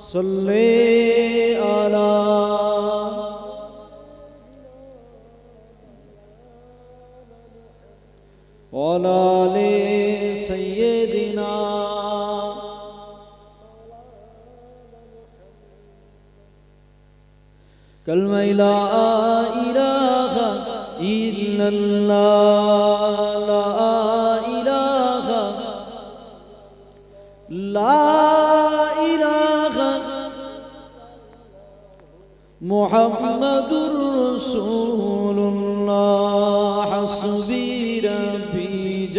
सल्ली अला औलाले सय्यदिना कलमा ला इलाहा इल्लल्लाह, ला इलाहा मुहम्मदुर रसूलुल्लाह. हस्बी रब्बी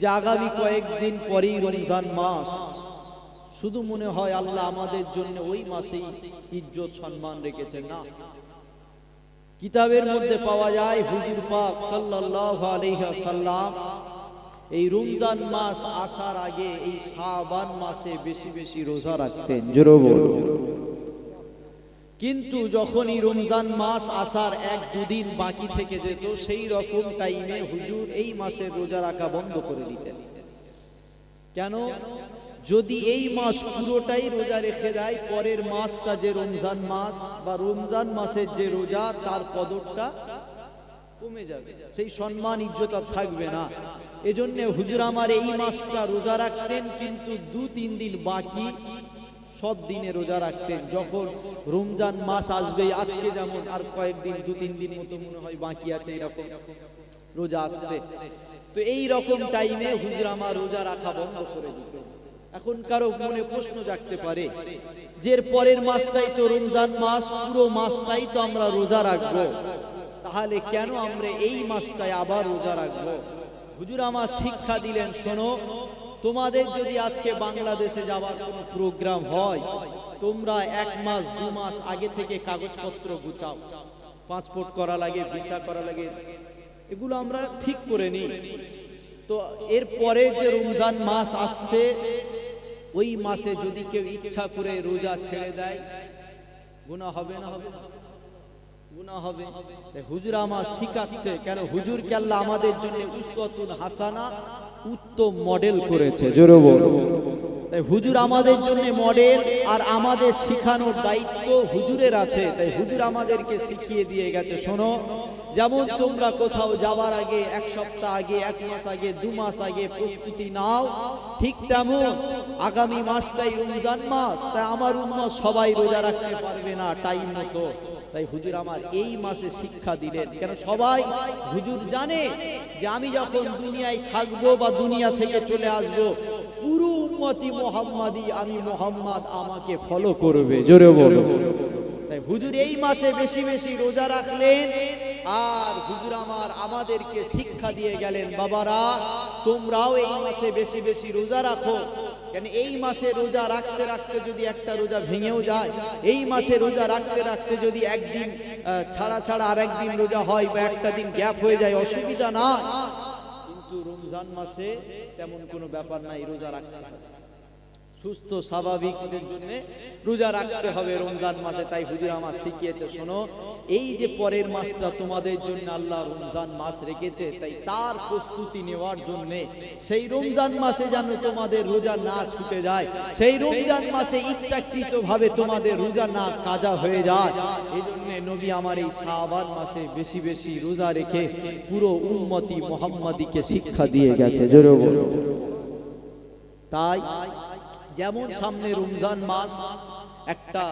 যে আগামী কয়েকদিন পরেই রমজান মাস, শুধু মনে হয় আল্লাহ আমাদের জন্য ওই মাসেই ইজ্জত সম্মান রেখেছেন। না, কিতাবের মধ্যে পাওয়া যায় হুজুর পাক সাল্লাল্লাহু আলাইহি ওয়াসাল্লাম এই রমজান মাস আসার আগে এই শাবান মাসে বেশি বেশি রোজা রাখতেন। জোরে বলুন। কিন্তু যখনই রমজান মাস আসার 1-2 দিন বাকি থেকে যেত, সেই রকম টাইমে হুজুর এই মাসে রোজা রাখা বন্ধ করে দিতেন। কেন? যদি এই মাস পুরোটাই রোজা রেখে দেয়, পরের মাসটা যে রমজান মাস বা রমজান মাসের যে রোজা, তার কদরটা কমে যাবে, সেই সম্মান ইজ্জত আর থাকবে না। এজন্য হুজুর আমার এই মাসটা রোজা রাখতেন, কিন্তু 2-3 দিন বাকি সব দিনে রোজা রাখতেন। যখন রমজান মাস আসবে, আজকে যেমন আর কয়েকদিন 2-3 দিন মতো মনে হয় বাকি আছে এরকম রোজা আসতে, তো এই রকম টাইমে হুজুর আমার রোজা রাখা বন্ধ করে দিতেন। এখন কারো মনে প্রশ্ন জাগতে পারে যে পরের মাসটাই তো রমজান মাস, পুরো মাসটাই তো আমরা রোজা রাখবো, তাহলে কেন আমরা এই মাসটায় আবার রোজা রাখবো? হুজুর আমার শিক্ষা দিলেন, শোনো, তোমাদের যদি আজকে বাংলাদেশে যাওয়ার কোনো প্রোগ্রাম হয়, তোমরা 1 মাস 2 মাস আগে থেকে কাগজপত্র গুছাও, পাসপোর্ট করা লাগে, ভিসা করা লাগে, এগুলো আমরা ঠিক করে নিই। তো এরপরে যে রমজান মাস আসছে, ওই মাসে যদি কেউ ইচ্ছা করে রোজা ছেড়ে দেয়, গুনাহ হবে না? হবে না? গুনাহ হবে। হুজুর আমার শিখাচ্ছে, কেন হুজুরকে আল্লাহ আমাদের জন্য উসওয়াতুন হাসানা, উত্তম মডেল করেছে। জোরে বলো। তাই হুজুর আমাদের জন্য মডেল, আর আমাদের শিখানোর দায়িত্ব হুজুরের আছে। তাই হুজুর আমাদেরকে শিখিয়ে দিয়ে গেছে, শোনো, যেমন তোমরা কোথাও যাওয়ার আগে 1 সপ্তাহ আগে, 1 মাস আগে, 2 মাস আগে প্রস্তুতি নাও, ঠিক তেমন আগামী মাসটাই রমজান মাস, তাই আমার উম্মত সবাই রোজা রাখতে পারবে না টাইম মতো। তাই হুজুর আমার এই মাসে শিক্ষা দিলেন, কেন সবাই হুজুর জানে যে আমি যখন দুনিয়ায় থাকবো বা দুনিয়া থেকে চলে আসবো, পুরো উম্মতি মুহাম্মাদি, আমি মুহাম্মদ, আমাকে ফলো করবে। জোরে বলো। তাই হুজুর এই মাসে বেশি বেশি রোজা রাখলেন, আর হুজুর আমার আমাদেরকে শিক্ষা দিয়ে গেলেন, বাবারা তোমরাও এই মাসে বেশি বেশি রোজা রাখো। কেন এই মাসে রোজা রাখতে রাখতে যদি একটা রোজা ভেঙেও যায়, এই মাসে রোজা রাখতে রাখতে যদি একদিন ছাড়া ছাড়া আরেকদিন রোজা হয়, বা একটা দিন গ্যাপ হয়ে যায়, অসুবিধা না। কিন্তু রমজান মাসে তেমন কোনো ব্যাপার নাই, রোজা রাখতে হবে, সুস্থ স্বাভাবিকদের জন্য রোজা রাখতে হবে রমজান মাসে। তাই হুজুর আমার শিখিয়েছে, শোনো, এই যে পরের মাসটা তোমাদের জন্য আল্লাহ রমজান মাস রেখেছে, তাই তার প্রস্তুতি নেওয়ার জন্য সেই রমজান মাসে যেন তোমাদের রোজা না ছুটে যায়, সেই রমজান মাসে ইচ্ছাকৃতভাবে তোমাদের রোজা না কাজা হয়ে যায়, এই জন্য নবী আমার এই শাবান মাসে বেশি বেশি রোজা রেখে পুরো উম্মতি মুহাম্মাদিকে শিক্ষা দিয়ে গেছে। জোরে বলো। তাই যেমন সামনে রমজান মাস একটা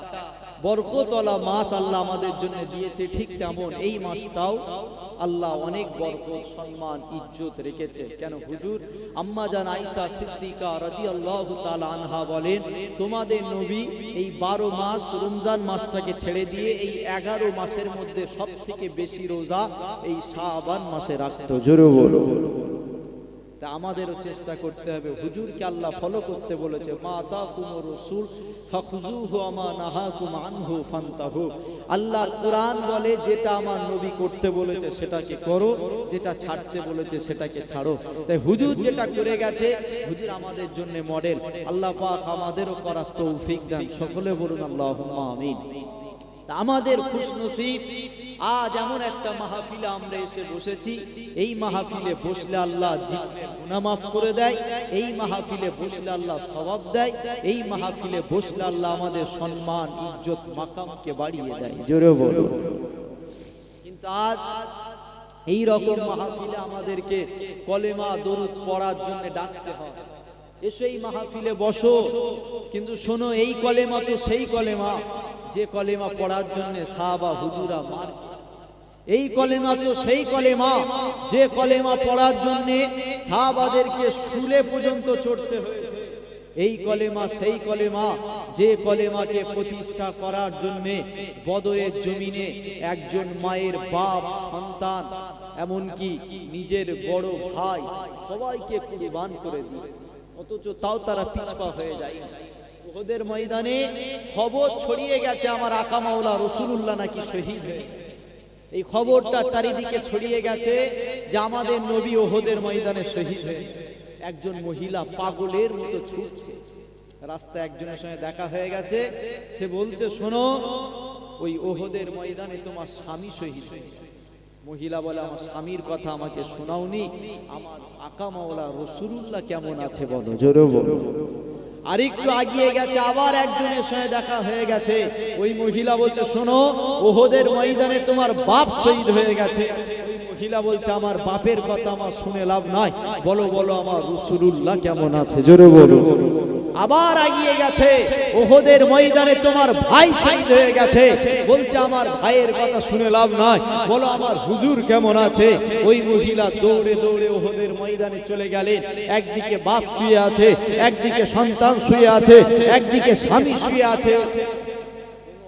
বরকতওয়ালা মাস আল্লাহ আমাদের জন্য দিয়েছে, ঠিক তেমন এই মাসটাও আল্লাহ অনেক বরকত, সম্মান, ইজ্জত রেখেছে। কেন হুজুর আম্মা জান আয়েশা সিদ্দিকা রাদিয়াল্লাহু তাআলা আনহা বলেন, তোমাদের নবী এই 12 মাস রমজান মাসটাকে ছেড়ে দিয়ে এই 11 মাসের মধ্যে সবথেকে বেশি রোজা এই শাবান মাসে রাখতো। জোরে বলো। তা আমাদেরও চেষ্টা করতে হবে, হুজুরকে আল্লাহ ফলো করতে বলেছে, মা আতাকুমুর রাসূল ফাখুযুহু ওয়া মা নাহাকুম আনহু ফান্তাহু। আল্লাহর কোরআন বলে, যেটা আমার নবী করতে বলেছে সেটাকে করো, যেটা ছাড়তে বলেছে সেটাকে ছাড়ো। তাই হুজুর যেটা করে গেছে, হুজুর আমাদের জন্য মডেল। আল্লাহ পাক আমাদেরও করার তৌফিক দেন। সকলে বলুন আল্লাহুম্মা আমিন। আমাদের খুশনসিব, আজ এমন একটা মাহফিলে আমরা এসে বসেছি, এই মাহফিলে বসলে আল্লাহ জিনের গুনাহ মাফ করে দেয়, এই মাহফিলে বসলে আল্লাহ সওয়াব দেয়, এই মাহফিলে বসলে আল্লাহ আমাদের সম্মান, ইজ্জত, মাকামকে বাড়িয়ে দেয়। জোরে বলো। কিন্তু আজ এই রকম মাহফিলে আমাদেরকে কলেমা দরুদ পড়ার জন্য ডাকতে হয়, এসো এই মাহফিলে বসো, কিন্তু শোনো, এই কলেমা তো সেই কলেমা যে কলেমা পড়ার জন্য সাহাবা হুজুরা মার, এই কলেমা তো সেই কলেমা যে কলেমা পড়ার জন্য সাহাবাদেরকে শুলে পর্যন্ত চড়তে হয়েছে, এই কলেমা সেই কলেমা যে কলেমাকে প্রতিষ্ঠা করার জন্য বদরের জমিনে একজন মায়ের বাপ, সন্তান, এমনকি নিজের বড় ভাই সবাইকে কুরবান করে দিল, অথচ তাও তারা পিছপা হয়ে যায়। উহুদের ময়দানে খবর ছড়িয়ে গেছে আমার আকা মাওলা রাসূলুল্লাহ নাকি শহীদ হয়েছে। এই খবরটা চারিদিকে ছড়িয়ে গেছে যে আমাদের নবী উহুদের ময়দানে শহীদ হয়েছে। একজন মহিলা পাগলের মতো ছুটছে, রাস্তায় একজনের সঙ্গে দেখা হয়ে গেছে, সে বলছে শোনো ওই উহুদের ময়দানে তোমার স্বামী শহীদ হয়েছে। মহিলা বলে আমার স্বামীর কথা আমাকে শোনাওনি, আমার আকা মাওলা রাসূলুল্লাহ কেমন আছে বলো, জোরে বলো। আরেকটু আগিয়ে গেছে, আবার একজনের সঙ্গে দেখা হয়ে গেছে, ওই মহিলা বলছে শোনো উহুদের ময়দানে তোমার বাপ শহীদ হয়ে গেছে। ওই মহিলা বলছে আমার বাপের কথা আমার শুনে লাভ নাই, বলো বলো আমার রাসূলুল্লাহ কেমন আছে, জোরে বলো। আবার আগিয়ে গেছে, উহুদের ময়দানে তোমার ভাই শহীদ হয়ে গেছে, বলছে আমার ভাইয়ের কথা শুনে লাভ নাই, বলো আমার হুজুর কেমন আছে। ওই মহিলা দৌড়ে দৌড়ে উহুদের ময়দানে চলে গেলেন। একদিকে বাপ শুয়ে আছে, একদিকে সন্তান শুয়ে আছে, একদিকে স্বামী শুয়ে আছে,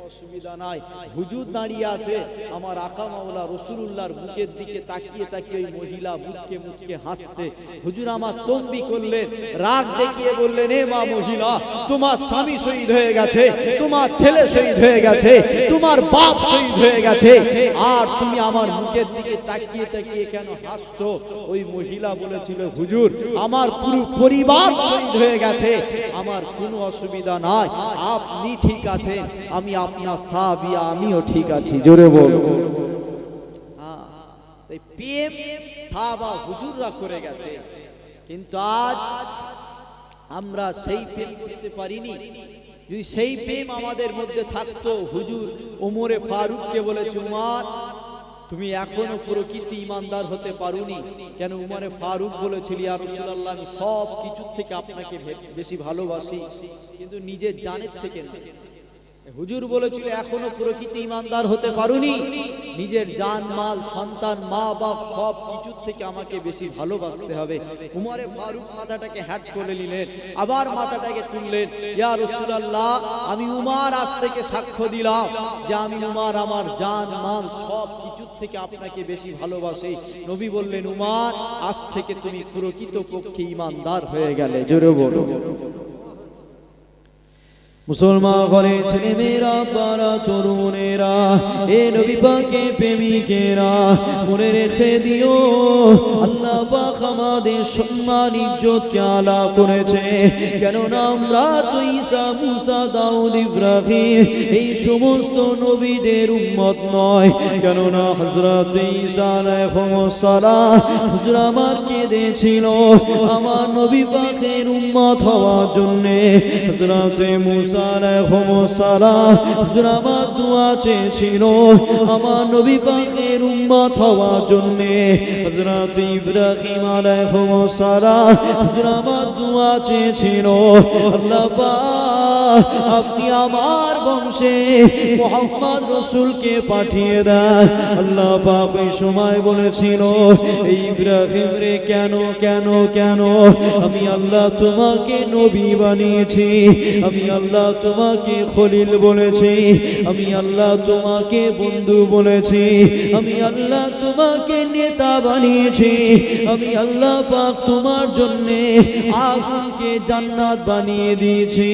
অসুবিধা নাই, হুজুর দাঁড়িয়ে আছে। আমার আকা মাওলা রাসূলুল্লাহর বুকের দিকে তাকিয়ে তাকিয়ে ওই মহিলা মুচকে মুচকে হাসছে। হুজুর আমার তম্বি করলেন, রাগ দেখিয়ে বললেন এ মা মহিলা, তোমার স্বামী শহীদ হয়ে গেছে, তোমার ছেলে শহীদ হয়ে গেছে, তোমার বাপ শহীদ হয়ে গেছে, আর তুমি আমার মুখের দিকে তাকিয়ে তাকিয়ে কেন হাসছো? ওই মহিলা বলেছিল হুজুর আমার পুরো পরিবার শহীদ হয়ে গেছে, আমার কোনো অসুবিধা নাই, আপনি ঠিক আছেন, আমি আপনার সাহাবী, আমিও ঠিক আছি, জোরে বলো। এই প্রেম সাহাবা হুজুররা করে গেছে, কিন্তু আজ আমরা সেই প্রেম করতে পারিনি। যদি সেই প্রেম আমাদের মধ্যে থাকতো, হুজুর ওমরে ফারুককে বলেছে উমর তুমি এখনো প্রকৃতি ইমানদার হতে পারোনি কেন? উমরে ফারুক বলেছিল ইয়া রাসূলুল্লাহ আমি সব কিছু থেকে আপনাকে বেশি ভালোবাসি, কিন্তু নিজের জানের থেকে না। হুজুর বলেছিল এখনো প্রকৃতি ইমানদার হতে পারোনি, নিজের জান মাল সন্তান মা বাপ সব কিছু থেকে আমাকে বেশি ভালোবাসতে হবে। উমরে ফারুক মাথাটাকে হ্যাট করে নিলেন, আবার মাথাটাকে তুললেন, ইয়া রাসূলুল্লাহ আমি উমর আজ থেকে সাক্ষ্য দিলাম যে আমি উমর আমার জান মাল সব কিছু থেকে আপনাকে বেশি ভালোবাসি। নবী বললেন উমর আজ থেকে তুমি প্রকৃতপক্ষে ইমানদার হয়ে গেলে, জোরে বলো। মুসলমান ঘরে ছেলে মেয়েরা পাড়া তরুণেরা এ নবী পাকে প্রেমিকেরা মনে রেখে দিও আল্লাহ পাক আমাদের সম্মান ইজ্জতকে আলা করেছে, কেননা আমরা তো ঈসা মুসা দাউদ ইব্রাহিম এই সমস্ত নবীদের উম্মত নয়। কেননা হযরত ঈসা আলাইহিস সালাম হুজুর আমার কেঁদেছিল আমার নবী পাকের উম্মত হওয়ার জন্য। হযরত মুসা আলাইহিস সালাম হুজুর আমার দোয়া চেয়েছিল আমার নবী পাকের উম্মত হওয়ার জন্য। হযরত ইব্রাহিম আলাইহিস সালাম হুজুর আমার দোয়া চেয়েছিল আল্লাহ পাক আপনি আমার বংশে মুহাম্মদ রাসূলকে পাঠিয়ে দেন। আল্লাহ পাক ওই সময় বলেছিল ইব্রাহিম রে কেন কেন কেন আমি আল্লাহ তোমাকে নবী বানিয়েছি, আমি আল্লাহ তোমাকে খলিল বলেছি, আমি আল্লাহ তোমাকে বন্ধু বলেছি, আমি আল্লাহ তোমাকে নেতা বানিয়েছি, আমি আল্লাহ পাক তোমার জন্য আগুনকে জান্নাত বানিয়ে দিয়েছি।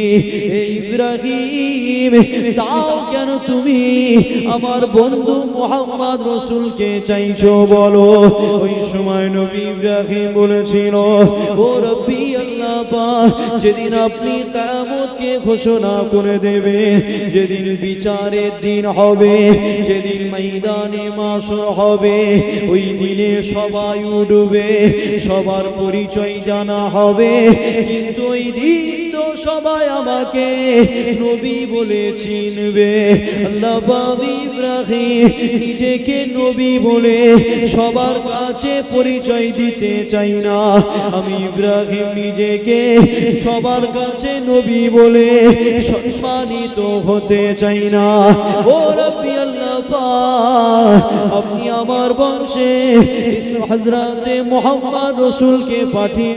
এই ইব্রাহিম তাও কেন তুমি আমার বন্ধু মুহাম্মদ রাসূলকে চাইছো বলো? ওই সময় নবী ইব্রাহিম বলেছিল ও রব্বি আল্লাহ পাক যেদিন আপনি কিয়ামতকে ঘোষণা করে দেবেন, যেদিন বিচারের দিন হবে, যেদিন ময়দানে মাশর হবে, ওই দিনে সবাই উঠবে, সবার পরিচয় জানা হবে, কিন্তু ওই দিন তো সবাই আমাকে নবী বলে চিনবে। আল্লাহ পাক ইব্রাহিম নিজেকে নবী বলে সবার কাছে পরিচয় দিতে চাই না, আমি ইব্রাহিম নিজেকে সবার কাছে নবী বলে সম্মানিত হতে চাই না। ও রব্বি আল্লাহ পাক আপনি আমার বংশে হযরত মুহাম্মদ রাসূলকে পাঠিয়ে